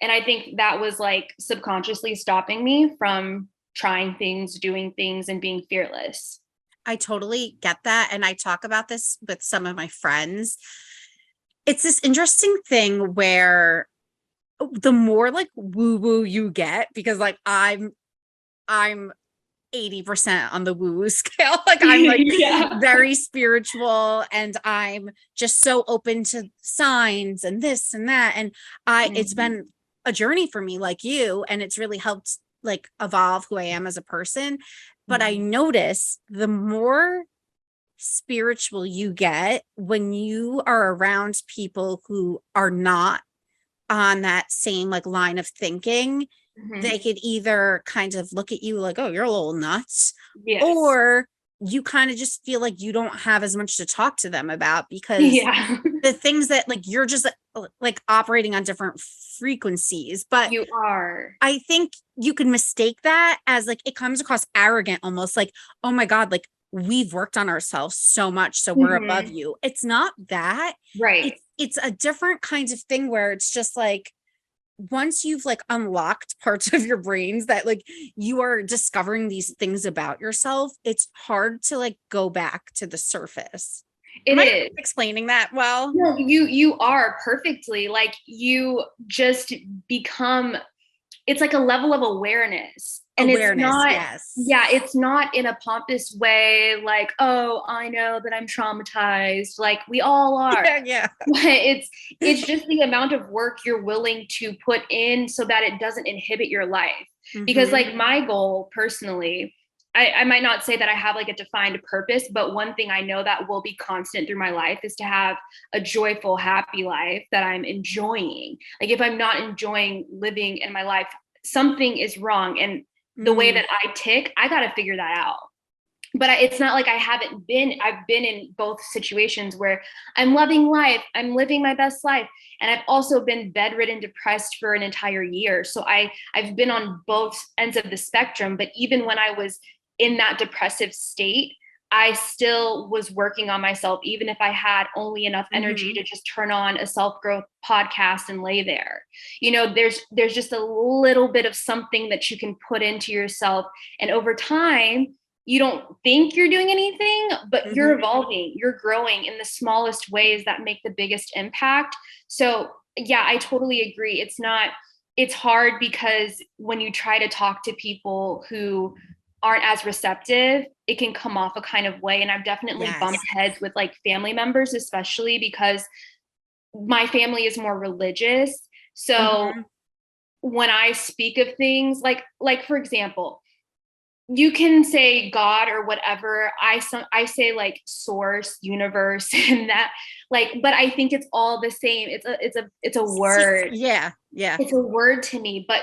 [SPEAKER 2] And I think that was like subconsciously stopping me from trying things, doing things, and being fearless.
[SPEAKER 3] I totally get that. And I talk about this with some of my friends. It's this interesting thing where the more like woo-woo you get, because like I'm 80% on the woo-woo scale. Like I'm like very spiritual, and I'm just so open to signs and this and that. And it's been a journey for me, like you, and it's really helped like evolve who I am as a person. But I notice the more spiritual you get when you are around people who are not on that same like line of thinking, they could either kind of look at you like, oh, you're a little nuts, or you kind of just feel like you don't have as much to talk to them about, because the things that like you're just like operating on different frequencies. But
[SPEAKER 2] you are,
[SPEAKER 3] I think you can mistake that as like it comes across arrogant, almost like, oh my God, like we've worked on ourselves so much, so we're above you. It's not that,
[SPEAKER 2] right?
[SPEAKER 3] It's a different kind of thing where it's just like, once you've like unlocked parts of your brains that like you are discovering these things about yourself, it's hard to like go back to the surface.
[SPEAKER 2] It
[SPEAKER 3] Am I
[SPEAKER 2] is.
[SPEAKER 3] explaining that well?
[SPEAKER 2] No, you are perfectly. Like, you just become, it's like a level of awareness. And it's
[SPEAKER 3] Awareness,
[SPEAKER 2] not,
[SPEAKER 3] yes.
[SPEAKER 2] yeah, it's not in a pompous way, like, oh, I know that I'm traumatized. Like, we all are.
[SPEAKER 3] Yeah.
[SPEAKER 2] But it's just the amount of work you're willing to put in so that it doesn't inhibit your life. Because like my goal personally, I might not say that I have like a defined purpose, but one thing I know that will be constant through my life is to have a joyful, happy life that I'm enjoying. Like, if I'm not enjoying living in my life, something is wrong. And the way that I tick, I got to figure that out. But it's not like I've been in both situations where I'm loving life, I'm living my best life. And I've also been bedridden, depressed for an entire year. So I've been on both ends of the spectrum. But even when I was in that depressive state, I still was working on myself, even if I had only enough energy to just turn on a self-growth podcast and lay there. You know, there's just a little bit of something that you can put into yourself. And over time, you don't think you're doing anything, but you're evolving, you're growing in the smallest ways that make the biggest impact. So yeah, I totally agree. It's hard because when you try to talk to people who aren't as receptive, it can come off a kind of way. And I've definitely bumped heads with like family members, especially because my family is more religious. So when I speak of things like for example, you can say God or whatever. I say like source, universe, and that, like, but I think it's all the same. It's a word.
[SPEAKER 3] Yeah.
[SPEAKER 2] It's a word to me, but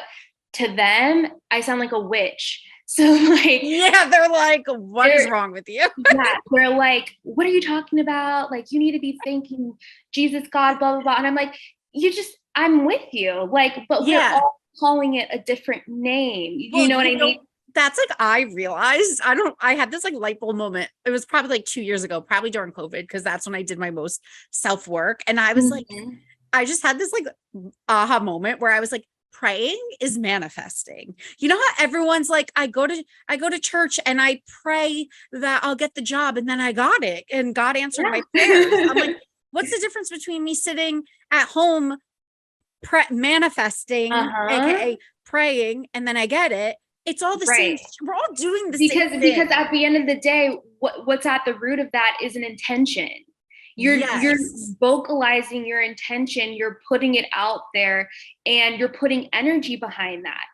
[SPEAKER 2] to them, I sound like a witch. So like,
[SPEAKER 3] yeah, they're like, what is wrong with you?
[SPEAKER 2] Yeah, they're like, what are you talking about? Like, you need to be thanking Jesus, God, blah, blah, blah. And I'm like, I'm with you. Like, but we're all calling it a different name. You know what I mean?
[SPEAKER 3] That's like, I realized, I had this like light bulb moment. It was probably like 2 years ago, probably during COVID, because that's when I did my most self-work. And I was like, I just had this like aha moment where I was like, praying is manifesting. You know how everyone's like, I go to church and I pray that I'll get the job, and then I got it and God answered my prayers. I'm like, what's the difference between me sitting at home manifesting, aka praying, and then I get it? It's all the same. We're all doing the same thing.
[SPEAKER 2] Because at the end of the day, what's at the root of that is an intention. You're vocalizing your intention, you're putting it out there, and you're putting energy behind that.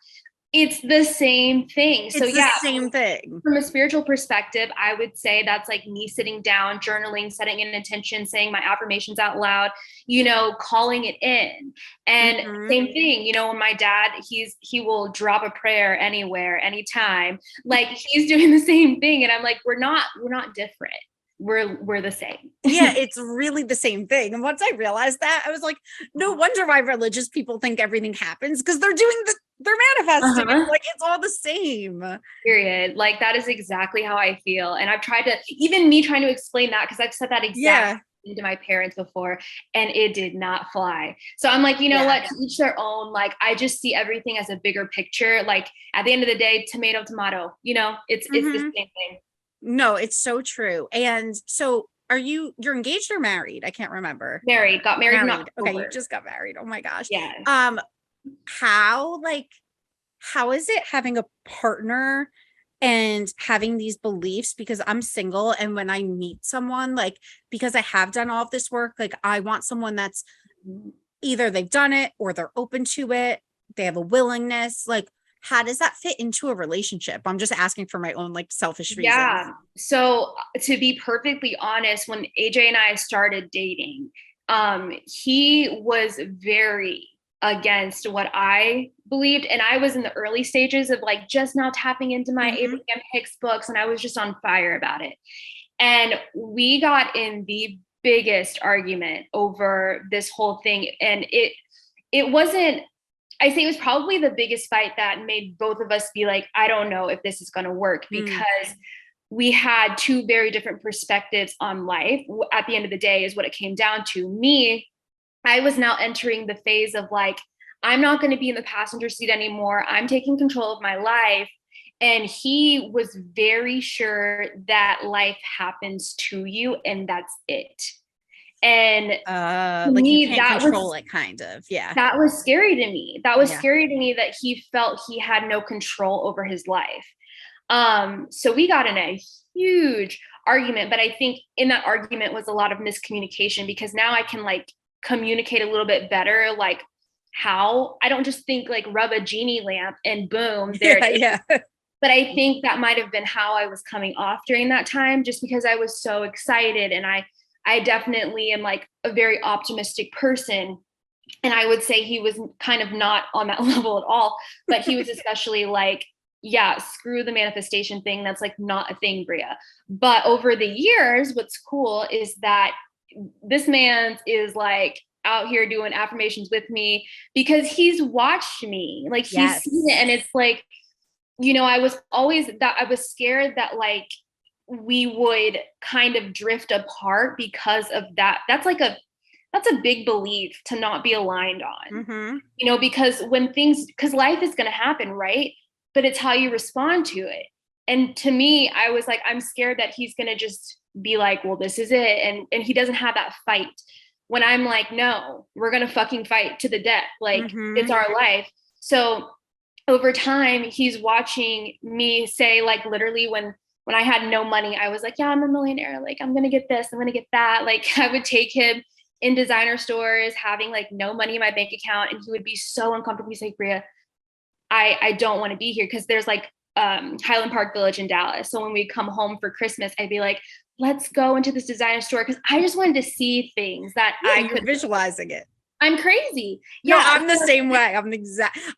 [SPEAKER 2] It's the same thing.
[SPEAKER 3] It's the same thing.
[SPEAKER 2] From a spiritual perspective, I would say that's like me sitting down, journaling, setting an intention, saying my affirmations out loud, you know, calling it in. And same thing, you know, when my dad, he will drop a prayer anywhere, anytime. Like, he's doing the same thing. And I'm like, we're not different. We're the same.
[SPEAKER 3] Yeah, it's really the same thing. And once I realized that, I was like, no wonder why religious people think everything happens, because they're manifesting. Like, it's all the same.
[SPEAKER 2] Period. Like, that is exactly how I feel. And I've tried to, even me trying to explain that, because I've said that exact to my parents before, and it did not fly. So I'm like, you know what, to each their own. Like, I just see everything as a bigger picture. Like, at the end of the day, tomato, you know, it's the same thing.
[SPEAKER 3] No, it's so true. And so you're engaged or married? I can't remember.
[SPEAKER 2] Married, got married. Not
[SPEAKER 3] okay, you just got married. Oh my gosh.
[SPEAKER 2] Yeah.
[SPEAKER 3] How is it having a partner and having these beliefs? Because I'm single, and when I meet someone, like, because I have done all of this work, like, I want someone that's either they've done it or they're open to it, they have a willingness. Like, how does that fit into a relationship? I'm just asking for my own like selfish reasons.
[SPEAKER 2] Yeah. So to be perfectly honest, when AJ and I started dating, he was very against what I believed. And I was in the early stages of like just now tapping into my Abraham Hicks books, and I was just on fire about it. And we got in the biggest argument over this whole thing. And it wasn't, I say it was probably the biggest fight that made both of us be like, I don't know if this is going to work, because we had two very different perspectives on life. At the end of the day is what it came down to. Me, I was now entering the phase of like, I'm not going to be in the passenger seat anymore. I'm taking control of my life. And he was very sure that life happens to you and that's it. And to
[SPEAKER 3] like
[SPEAKER 2] me,
[SPEAKER 3] you can't control it, kind of. Yeah.
[SPEAKER 2] That was scary to me. That was scary to me, that he felt he had no control over his life. So we got in a huge argument, but I think in that argument was a lot of miscommunication, because now I can like communicate a little bit better, like how I don't just think like rub a genie lamp and boom, there it is.
[SPEAKER 3] Yeah.
[SPEAKER 2] But I think that might have been how I was coming off during that time, just because I was so excited. And I definitely am like a very optimistic person. And I would say he was kind of not on that level at all, but he was especially like, yeah, screw the manifestation thing. That's like not a thing, Bria. But over the years, what's cool is that this man is like out here doing affirmations with me because he's watched me, like he's seen it. And it's like, you know, I was scared that like we would kind of drift apart because of that. That's a big belief to not be aligned on, you know, because life is going to happen, right? But it's how you respond to it. And to me, I was like, I'm scared that he's going to just be like, well, this is it. And he doesn't have that fight, when I'm like, no, we're going to fucking fight to the death. Like it's our life. So over time, he's watching me say, like, literally when I had no money, I was like, yeah, I'm a millionaire. Like, I'm going to get this, I'm going to get that. Like I would take him in designer stores, having like no money in my bank account. And he would be so uncomfortable. He's like, Bria, I don't want to be here. Cause there's like Highland Park Village in Dallas. So when we come home for Christmas, I'd be like, let's go into this designer store. Cause I just wanted to see things that I could
[SPEAKER 3] visualizing it.
[SPEAKER 2] I'm crazy.
[SPEAKER 3] Yeah, no, I'm the same way.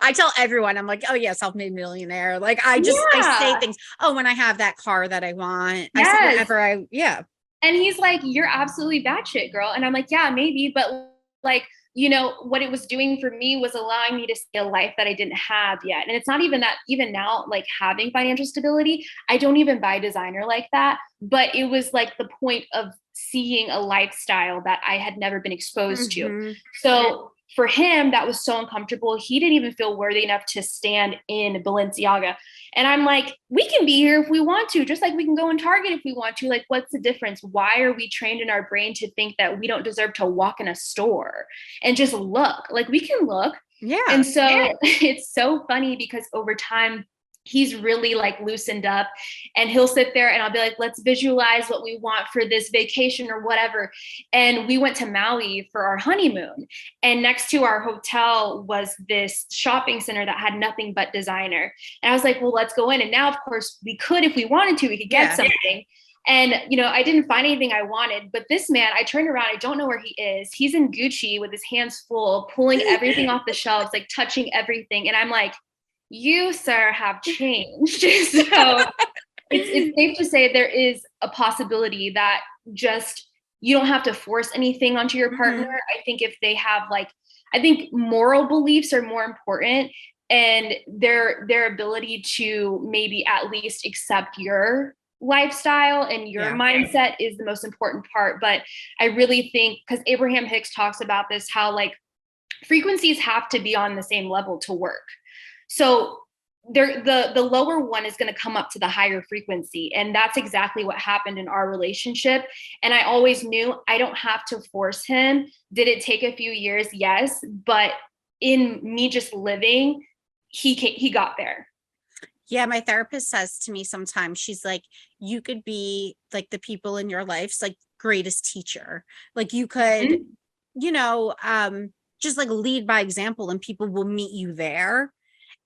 [SPEAKER 3] I tell everyone, I'm like, oh yeah, self-made millionaire. Like I say things. Oh, when I have that car that I want, I say whatever
[SPEAKER 2] And he's like, you're absolutely batshit, girl. And I'm like, yeah, maybe. But like, you know, what it was doing for me was allowing me to see a life that I didn't have yet. And it's not even that, even now, like having financial stability, I don't even buy designer like that. But it was like the point of seeing a lifestyle that I had never been exposed to. So for him, that was so uncomfortable. He didn't even feel worthy enough to stand in Balenciaga. And I'm like, we can be here if we want to, just like we can go in Target if we want to. Like, what's the difference? Why are we trained in our brain to think that we don't deserve to walk in a store and just look? Like, we can look.
[SPEAKER 3] Yeah.
[SPEAKER 2] And so it's so funny because over time, he's really like loosened up, and he'll sit there and I'll be like, let's visualize what we want for this vacation or whatever. And we went to Maui for our honeymoon, and next to our hotel was this shopping center that had nothing but designer. And I was like, well, let's go in. And now, of course, we could, if we wanted to, we could get something. And, you know, I didn't find anything I wanted, but this man, I turned around, I don't know where he is. He's in Gucci with his hands full, pulling everything off the shelves, like touching everything. And I'm like, you, sir, have changed. So it's safe to say there is a possibility that just, you don't have to force anything onto your partner. I think if they have I think moral beliefs are more important, and their ability to maybe at least accept your lifestyle and your mindset is the most important part. But I really think, because Abraham Hicks talks about this, how like frequencies have to be on the same level to work. So the lower one is going to come up to the higher frequency. And that's exactly what happened in our relationship. And I always knew I don't have to force him. Did it take a few years? Yes. But in me just living, he got there.
[SPEAKER 3] Yeah, my therapist says to me sometimes, she's like, you could be like the people in your life's like greatest teacher. Like you could, you know, just like lead by example, and people will meet you there.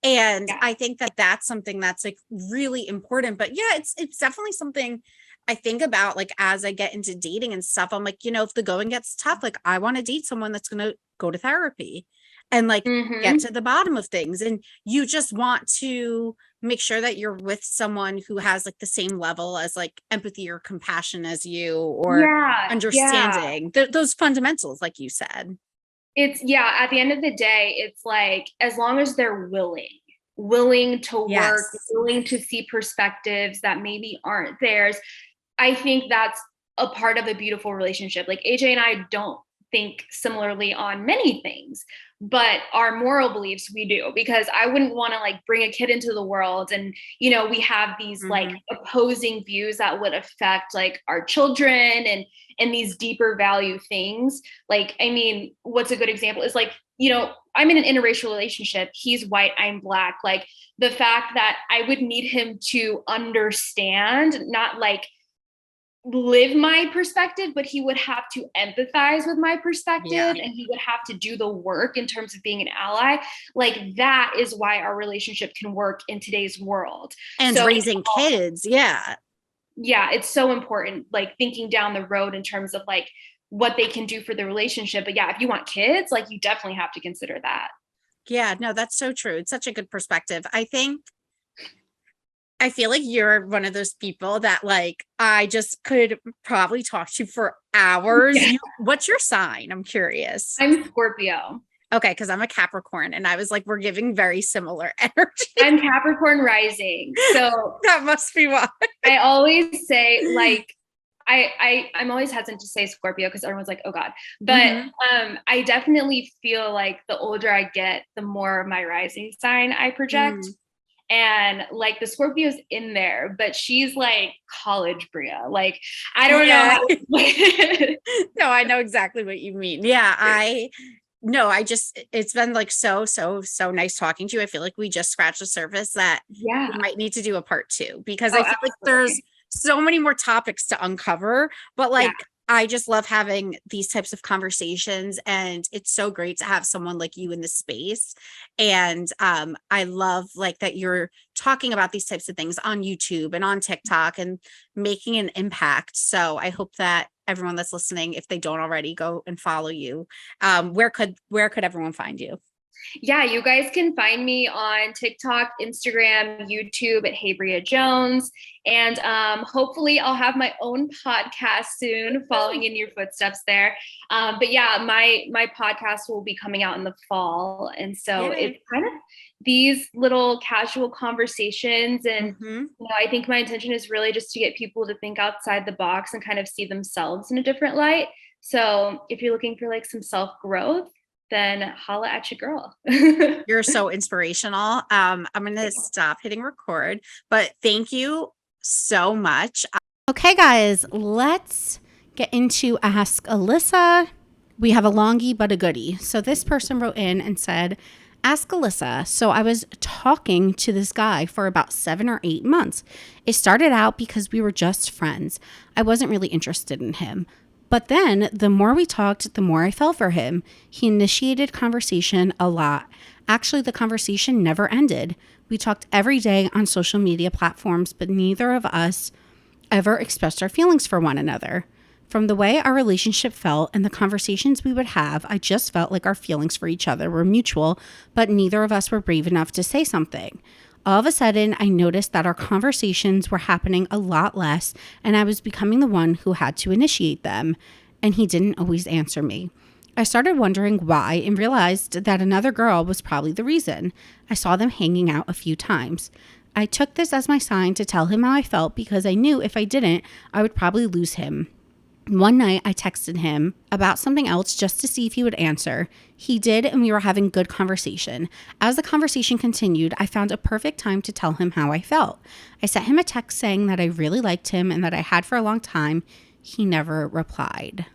[SPEAKER 3] And I think that that's something that's like really important. But yeah, it's definitely something I think about, like, as I get into dating and stuff. I'm like, you know, if the going gets tough, like I want to date someone that's going to go to therapy and like get to the bottom of things. And you just want to make sure that you're with someone who has like the same level as like empathy or compassion as you, or understanding those fundamentals, like you said.
[SPEAKER 2] It's at the end of the day, it's like, as long as they're willing to work, willing to see perspectives that maybe aren't theirs, I think that's a part of a beautiful relationship. Like AJ and I don't think similarly on many things, but our moral beliefs we do, because I wouldn't want to like bring a kid into the world and, you know, we have these like opposing views that would affect like our children and these deeper value things. Like, I mean, what's a good example is like, you know, I'm in an interracial relationship. He's white, I'm Black. Like the fact that I would need him to understand, not like live my perspective, but he would have to empathize with my perspective and he would have to do the work in terms of being an ally. Like that is why our relationship can work in today's world.
[SPEAKER 3] And so, raising kids. Yeah.
[SPEAKER 2] Yeah. It's so important, like thinking down the road in terms of like what they can do for the relationship. But yeah, if you want kids, like you definitely have to consider that.
[SPEAKER 3] Yeah, no, that's so true. It's such a good perspective. I feel like you're one of those people that like, I just could probably talk to you for hours.
[SPEAKER 2] Yeah.
[SPEAKER 3] What's your sign? I'm curious.
[SPEAKER 2] I'm Scorpio.
[SPEAKER 3] Okay, because I'm a Capricorn and I was like, we're giving very similar energy.
[SPEAKER 2] I'm Capricorn rising. So
[SPEAKER 3] that must be why.
[SPEAKER 2] I always say like, I'm always hesitant to say Scorpio because everyone's like, oh God. But I definitely feel like the older I get, the more of my rising sign I project. And like the Scorpio's in there, but she's like college Bria. Like, I don't know.
[SPEAKER 3] No, I know exactly what you mean. Yeah, it's been like so nice talking to you. I feel like we just scratched the surface that we might need to do a part 2 because I feel like there's so many more topics to uncover, but like, I just love having these types of conversations and it's so great to have someone like you in the space. And I love like that you're talking about these types of things on YouTube and on TikTok and making an impact. So I hope that everyone that's listening, if they don't already, go and follow you. Where could everyone find you?
[SPEAKER 2] Yeah, you guys can find me on TikTok, Instagram, YouTube at Hey Bria Jones. And hopefully I'll have my own podcast soon, following in your footsteps there. But yeah, my podcast will be coming out in the fall. And so it's kind of these little casual conversations. And you know, I think my intention is really just to get people to think outside the box and kind of see themselves in a different light. So if you're looking for like some self-growth, then holla at your girl.
[SPEAKER 3] You're so inspirational. I'm going to stop hitting record, but thank you so much.
[SPEAKER 1] Okay, guys, let's get into Ask Alyssa. We have a longie, but a goodie. So this person wrote in and said, Ask Alyssa. So I was talking to this guy for about 7 or 8 months. It started out because we were just friends. I wasn't really interested in him. But then the more we talked, the more I fell for him. He initiated conversation a lot. Actually, the conversation never ended. We talked every day on social media platforms, but neither of us ever expressed our feelings for one another. From the way our relationship felt and the conversations we would have, I just felt like our feelings for each other were mutual, but neither of us were brave enough to say something. All of a sudden, I noticed that our conversations were happening a lot less, and I was becoming the one who had to initiate them, and he didn't always answer me. I started wondering why and realized that another girl was probably the reason. I saw them hanging out a few times. I took this as my sign to tell him how I felt because I knew if I didn't, I would probably lose him. One night, I texted him about something else just to see if he would answer. He did, and we were having good conversation. As the conversation continued, I found a perfect time to tell him how I felt. I sent him a text saying that I really liked him and that I had for a long time. He never replied.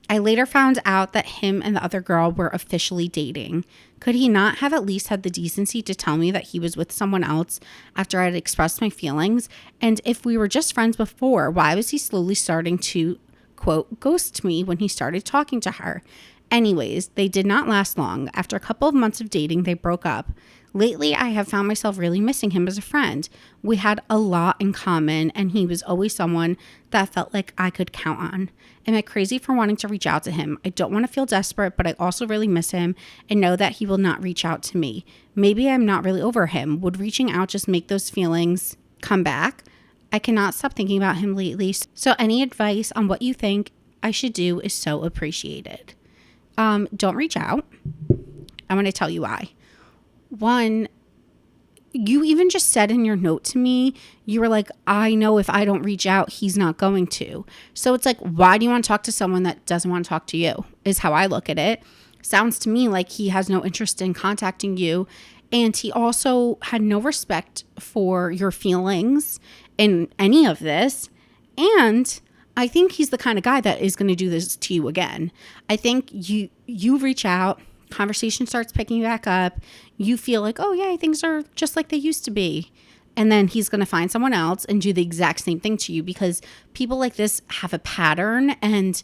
[SPEAKER 1] I later found out that him and the other girl were officially dating. Could he not have at least had the decency to tell me that he was with someone else after I had expressed my feelings? And if we were just friends before, why was he slowly starting to, quote, ghost me when he started talking to her? Anyways, they did not last long. After a couple of months of dating, they broke up. Lately, I have found myself really missing him as a friend. We had a lot in common, and he was always someone that felt like I could count on. Am I crazy for wanting to reach out to him? I don't want to feel desperate, but I also really miss him and know that he will not reach out to me. Maybe I'm not really over him. Would reaching out just make those feelings come back? I cannot stop thinking about him lately. So any advice on what you think I should do is so appreciated. Don't reach out. I'm going to tell you why. One, you even just said in your note to me, you were like, I know if I don't reach out, he's not going to. So it's like, why do you want to talk to someone that doesn't want to talk to you, is how I look at it. Sounds to me like he has no interest in contacting you. And he also had no respect for your feelings in any of this. And I think he's the kind of guy that is going to do this to you again. I think you reach out, conversation starts picking back up. You feel like, oh yeah, things are just like they used to be. And then he's going to find someone else and do the exact same thing to you, because people like this have a pattern. And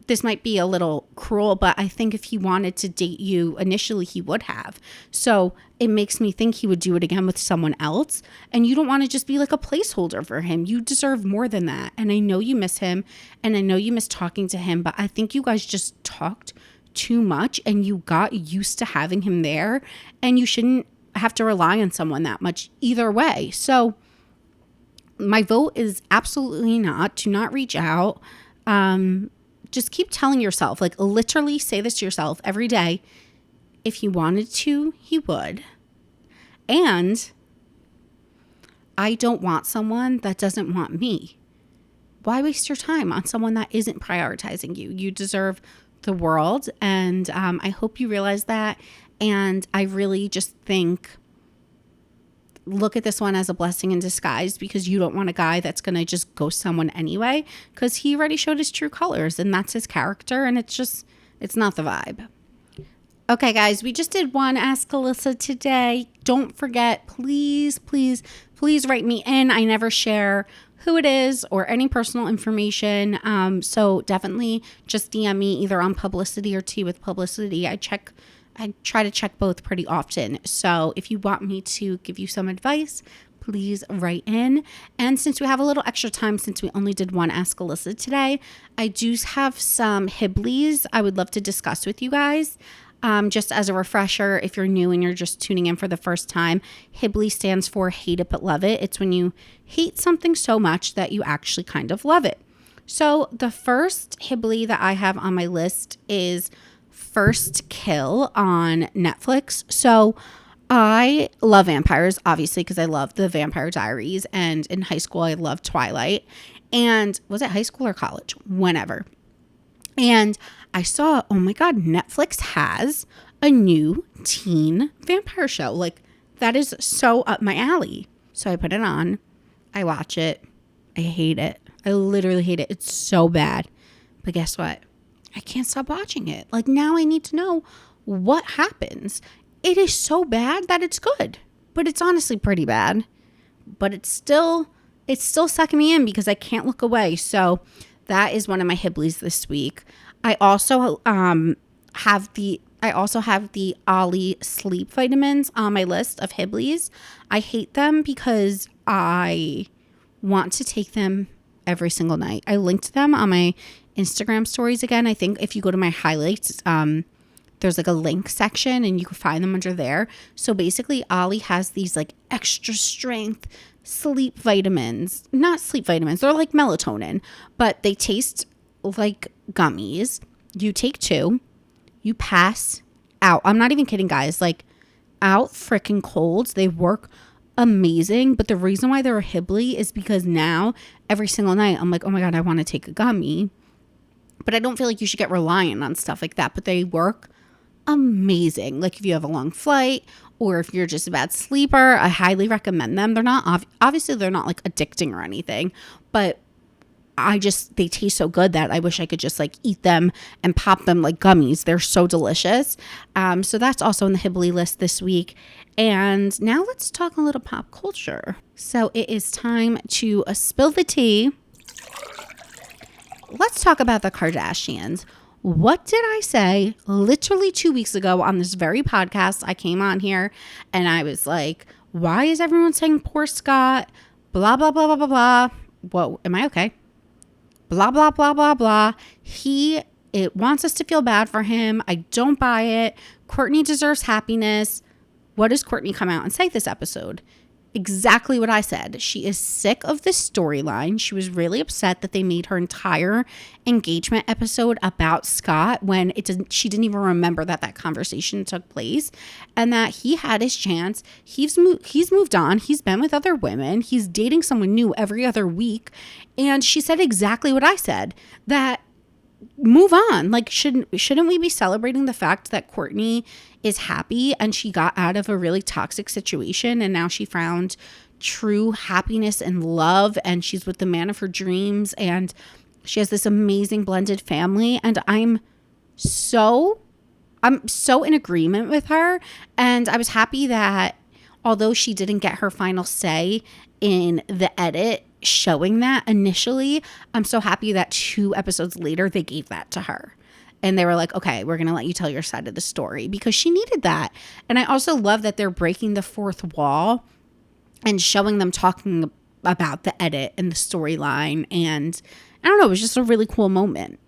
[SPEAKER 1] this might be a little cruel, but I think if he wanted to date you initially, he would have. So it makes me think he would do it again with someone else. And you don't want to just be like a placeholder for him. You deserve more than that. And I know you miss him, and I know you miss talking to him, but I think you guys just talked too much and you got used to having him there, and you shouldn't have to rely on someone that much either way. So my vote is absolutely not. Do not reach out. Just keep telling yourself, like literally say this to yourself every day. If he wanted to, he would. And I don't want someone that doesn't want me. Why waste your time on someone that isn't prioritizing you? You deserve the world. And I hope you realize that. And I really just think, look at this one as a blessing in disguise, because you don't want a guy that's going to just ghost someone anyway, because he already showed his true colors and that's his character, and it's not the vibe. Okay, guys, we just did one Ask Alyssa today. Don't forget, please write me in. I never share who it is or any personal information. So definitely just DM me either on Publicity or Tea with Publicity. I try to check both pretty often. So if you want me to give you some advice, please write in. And since we have a little extra time, since we only did one Ask Alyssa today, I do have some Hibblies I would love to discuss with you guys. Just as a refresher, if you're new and you're just tuning in for the first time, Hibbly stands for hate it but love it. It's when you hate something so much that you actually kind of love it. So the first Hibbly that I have on my list is First Kill on Netflix. So I love vampires, obviously, because I love the Vampire Diaries. And in high school, I loved Twilight. And was it high school or college? Whenever. And I saw, oh my God, Netflix has a new teen vampire show. Like, that is so up my alley. So I put it on. I watch it. I hate it. I literally hate it. It's so bad. But guess what? I can't stop watching it. Like, now I need to know what happens. It is so bad that it's good, but it's honestly pretty bad. But it's still sucking me in because I can't look away. So that is one of my Hibblies this week. I also have the Ollie sleep vitamins on my list of Hibblies. I hate them because I want to take them every single night. I linked them on my Instagram stories again. I think if you go to my highlights, there's like a link section and you can find them under there. So basically Ollie has these like extra strength sleep vitamins, not sleep vitamins. They're like melatonin, but they taste like gummies. You take 2, you pass out. I'm not even kidding, guys. Like, out freaking colds. They work amazing. But the reason why they're a Hibbly is because now every single night I'm like, oh my God, I want to take a gummy. But I don't feel like you should get reliant on stuff like that. But they work amazing. Like, if you have a long flight or if you're just a bad sleeper, I highly recommend them. They're not, obviously they're not like addicting or anything, but they taste so good that I wish I could just like eat them and pop them like gummies. They're so delicious. So that's also in the Hibbly list this week. And now let's talk a little pop culture. So it is time to spill the tea. Let's talk about the Kardashians. What did I say literally 2 weeks ago on this very podcast? I came on here and I was like, why is everyone saying poor Scott? Blah, blah, blah, blah, blah, blah. Whoa, am I okay? Blah, blah, blah, blah, blah. It wants us to feel bad for him. I don't buy it. Kourtney deserves happiness. What does Kourtney come out and say this episode? exactly what I said. She is sick of this storyline. She was really upset that they made her entire engagement episode about Scott when she didn't even remember that conversation took place, and that he had his chance. He's moved on. He's been with other women. He's dating someone new every other week. And she said exactly what I said, that move on. Like, shouldn't we be celebrating the fact that Courtney is happy and she got out of a really toxic situation and now she found true happiness and love and she's with the man of her dreams and she has this amazing blended family, and I'm so in agreement with her. And I was happy that although she didn't get her final say in the edit showing that initially, I'm so happy that 2 episodes later they gave that to her. And they were like, okay, we're going to let you tell your side of the story, because she needed that. And I also love that they're breaking the fourth wall and showing them talking about the edit and the storyline. And I don't know, it was just a really cool moment.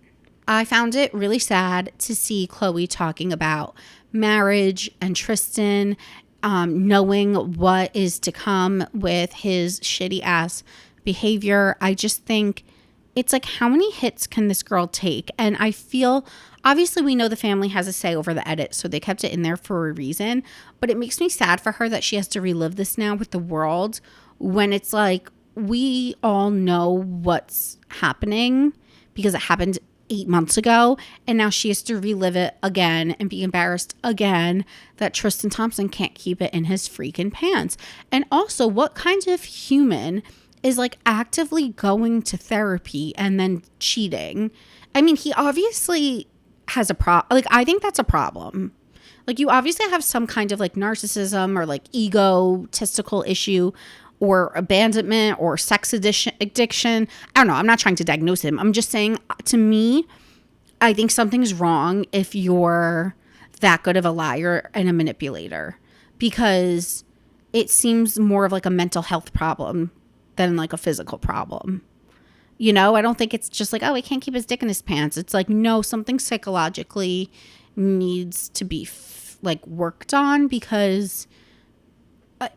[SPEAKER 1] I found it really sad to see Chloe talking about marriage and Tristan, knowing what is to come with his shitty ass behavior. I just think it's like, how many hits can this girl take? And I feel, obviously we know the family has a say over the edit, so they kept it in there for a reason, but it makes me sad for her that she has to relive this now with the world, when it's like, we all know what's happening because it happened 8 months ago, and now she has to relive it again and be embarrassed again that Tristan Thompson can't keep it in his freaking pants. And also, what kind of human is like actively going to therapy and then cheating? I mean, he obviously has a problem. Like, I think that's a problem. Like, you obviously have some kind of like narcissism or like egotistical issue or abandonment or sex addiction. I don't know. I'm not trying to diagnose him. I'm just saying, to me, I think something's wrong if you're that good of a liar and a manipulator, because it seems more of like a mental health problem than like a physical problem. You know, I don't think it's just like, oh, he can't keep his dick in his pants. It's like, no, something psychologically needs to be like worked on, because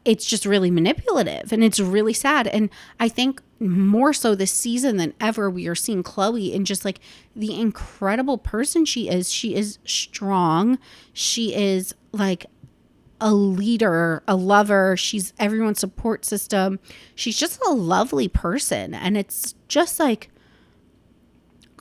[SPEAKER 1] it's just really manipulative and it's really sad. And I think more so this season than ever, we are seeing Chloe in just like the incredible person she is. She is strong. She is like a leader, a lover. She's everyone's support system. She's just a lovely person. And it's just like,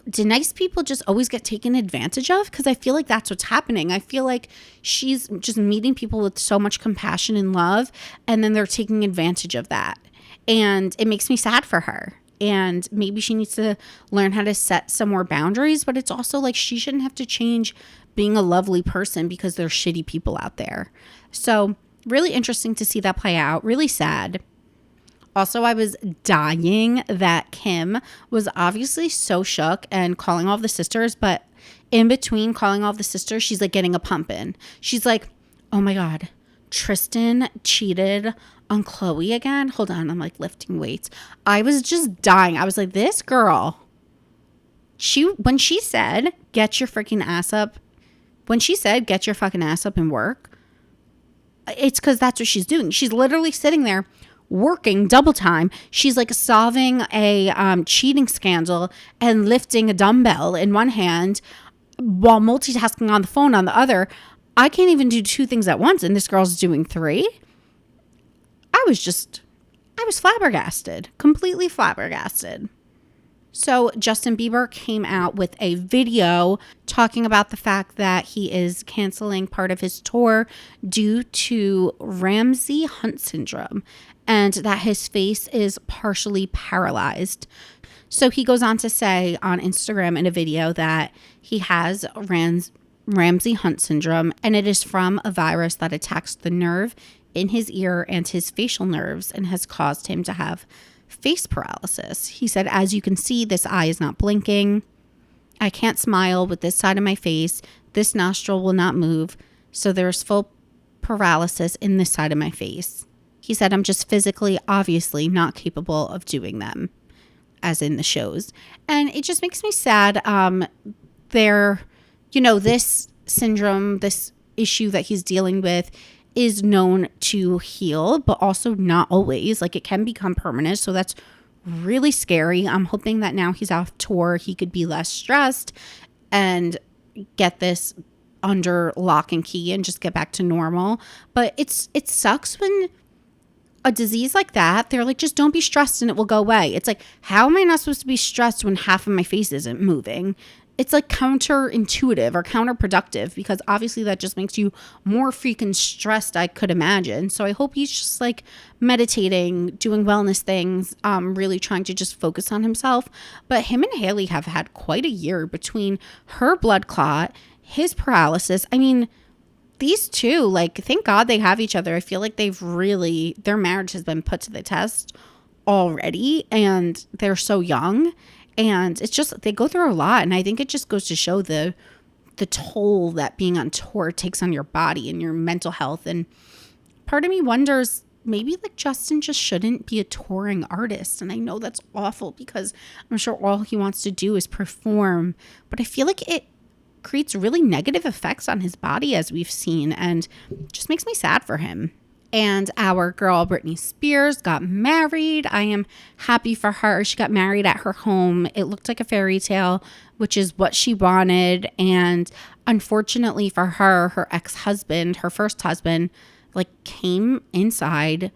[SPEAKER 1] do nice people just always get taken advantage of? Because I feel like that's what's happening. I feel like she's just meeting people with so much compassion and love, and then they're taking advantage of that. And it makes me sad for her. And maybe she needs to learn how to set some more boundaries, but it's also like she shouldn't have to change being a lovely person because there's shitty people out there. So really interesting to see that play out. Really sad. Also, I was dying that Kim was obviously so shook and calling all of the sisters, but in between calling all of the sisters, she's like getting a pump in. She's like, oh my God, Tristan cheated on Chloe again. Hold on, I'm like lifting weights. I was just dying. I was like, this girl, when she said, get your freaking ass up, when she said, get your fucking ass up and work, it's because that's what she's doing. She's literally sitting there working double time. She's like solving a cheating scandal and lifting a dumbbell in one hand while multitasking on the phone on the other. I can't even do 2 things at once, and this girl's doing 3. I was flabbergasted, completely flabbergasted. So Justin Bieber came out with a video talking about the fact that he is canceling part of his tour due to Ramsay Hunt syndrome, and that his face is partially paralyzed. So he goes on to say on Instagram in a video that he has Ramsay Hunt syndrome, and it is from a virus that attacks the nerve in his ear and his facial nerves and has caused him to have face paralysis. He said, as you can see, this eye is not blinking. I can't smile with this side of my face. This nostril will not move. So there's full paralysis in this side of my face. He said, I'm just physically, obviously not capable of doing them, as in the shows. And it just makes me sad. This syndrome, this issue that he's dealing with is known to heal, but also not always. Like, it can become permanent. So that's really scary. I'm hoping that now he's off tour, he could be less stressed and get this under lock and key and just get back to normal. But it sucks when a disease like that, they're like, just don't be stressed and it will go away. It's like, how am I not supposed to be stressed when half of my face isn't moving? It's like counterintuitive or counterproductive, because obviously that just makes you more freaking stressed, I could imagine. So I hope he's just like meditating, doing wellness things, really trying to just focus on himself. But him and Haley have had quite a year between her blood clot, his paralysis. I mean, these two, like, thank God they have each other. I feel like their marriage has been put to the test already, and they're so young. And it's just, they go through a lot. And I think it just goes to show the toll that being on tour takes on your body and your mental health. And part of me wonders, maybe like Justin just shouldn't be a touring artist. And I know that's awful, because I'm sure all he wants to do is perform. But I feel like it creates really negative effects on his body, as we've seen, and just makes me sad for him. And our girl Britney Spears got married. I am happy for her. She got married at her home. It looked like a fairy tale, which is what she wanted. And unfortunately for her, her ex-husband, her first husband, like, came inside,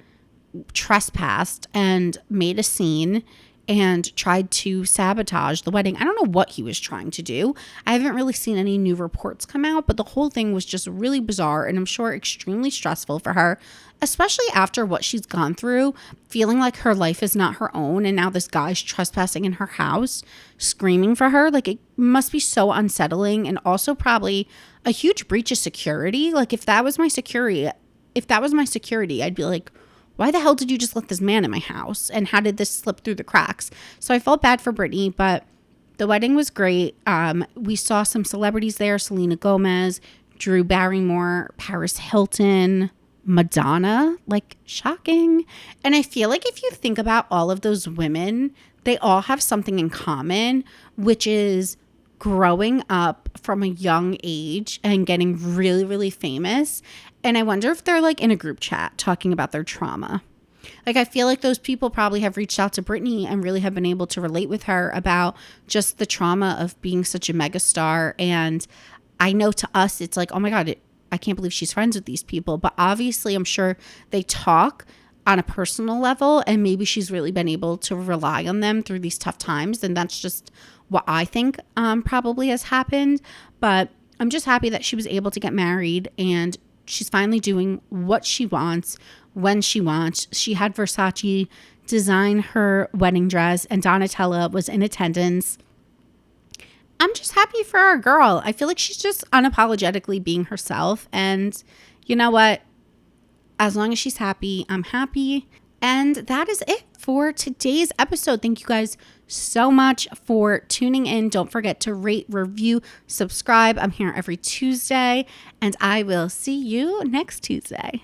[SPEAKER 1] trespassed, and made a scene and tried to sabotage the wedding. I don't know what he was trying to do. I haven't really seen any new reports come out, but the whole thing was just really bizarre, and I'm sure extremely stressful for her, especially after what she's gone through, feeling like her life is not her own, and now this guy's trespassing in her house, screaming for her. Like, it must be so unsettling, and also probably a huge breach of security. Like, if that was my security, I'd be like, why the hell did you just let this man in my house? And how did this slip through the cracks? So I felt bad for Britney, but the wedding was great. We saw some celebrities there: Selena Gomez, Drew Barrymore, Paris Hilton, Madonna. Like, shocking. And I feel like if you think about all of those women, they all have something in common, which is growing up from a young age and getting really, really famous. And I wonder if they're like in a group chat talking about their trauma. Like, I feel like those people probably have reached out to Britney and really have been able to relate with her about just the trauma of being such a megastar. And I know to us, it's like, oh my God, I can't believe she's friends with these people. But obviously, I'm sure they talk on a personal level, and maybe she's really been able to rely on them through these tough times. And that's just what I think probably has happened. But I'm just happy that she was able to get married, and she's finally doing what she wants when she wants. She had Versace design her wedding dress, and Donatella was in attendance. I'm just happy for our girl. I feel like she's just unapologetically being herself. And you know what? As long as she's happy, I'm happy. And that is it for today's episode. Thank you guys so much for tuning in. Don't forget to rate, review, subscribe. I'm here every Tuesday, and I will see you next Tuesday.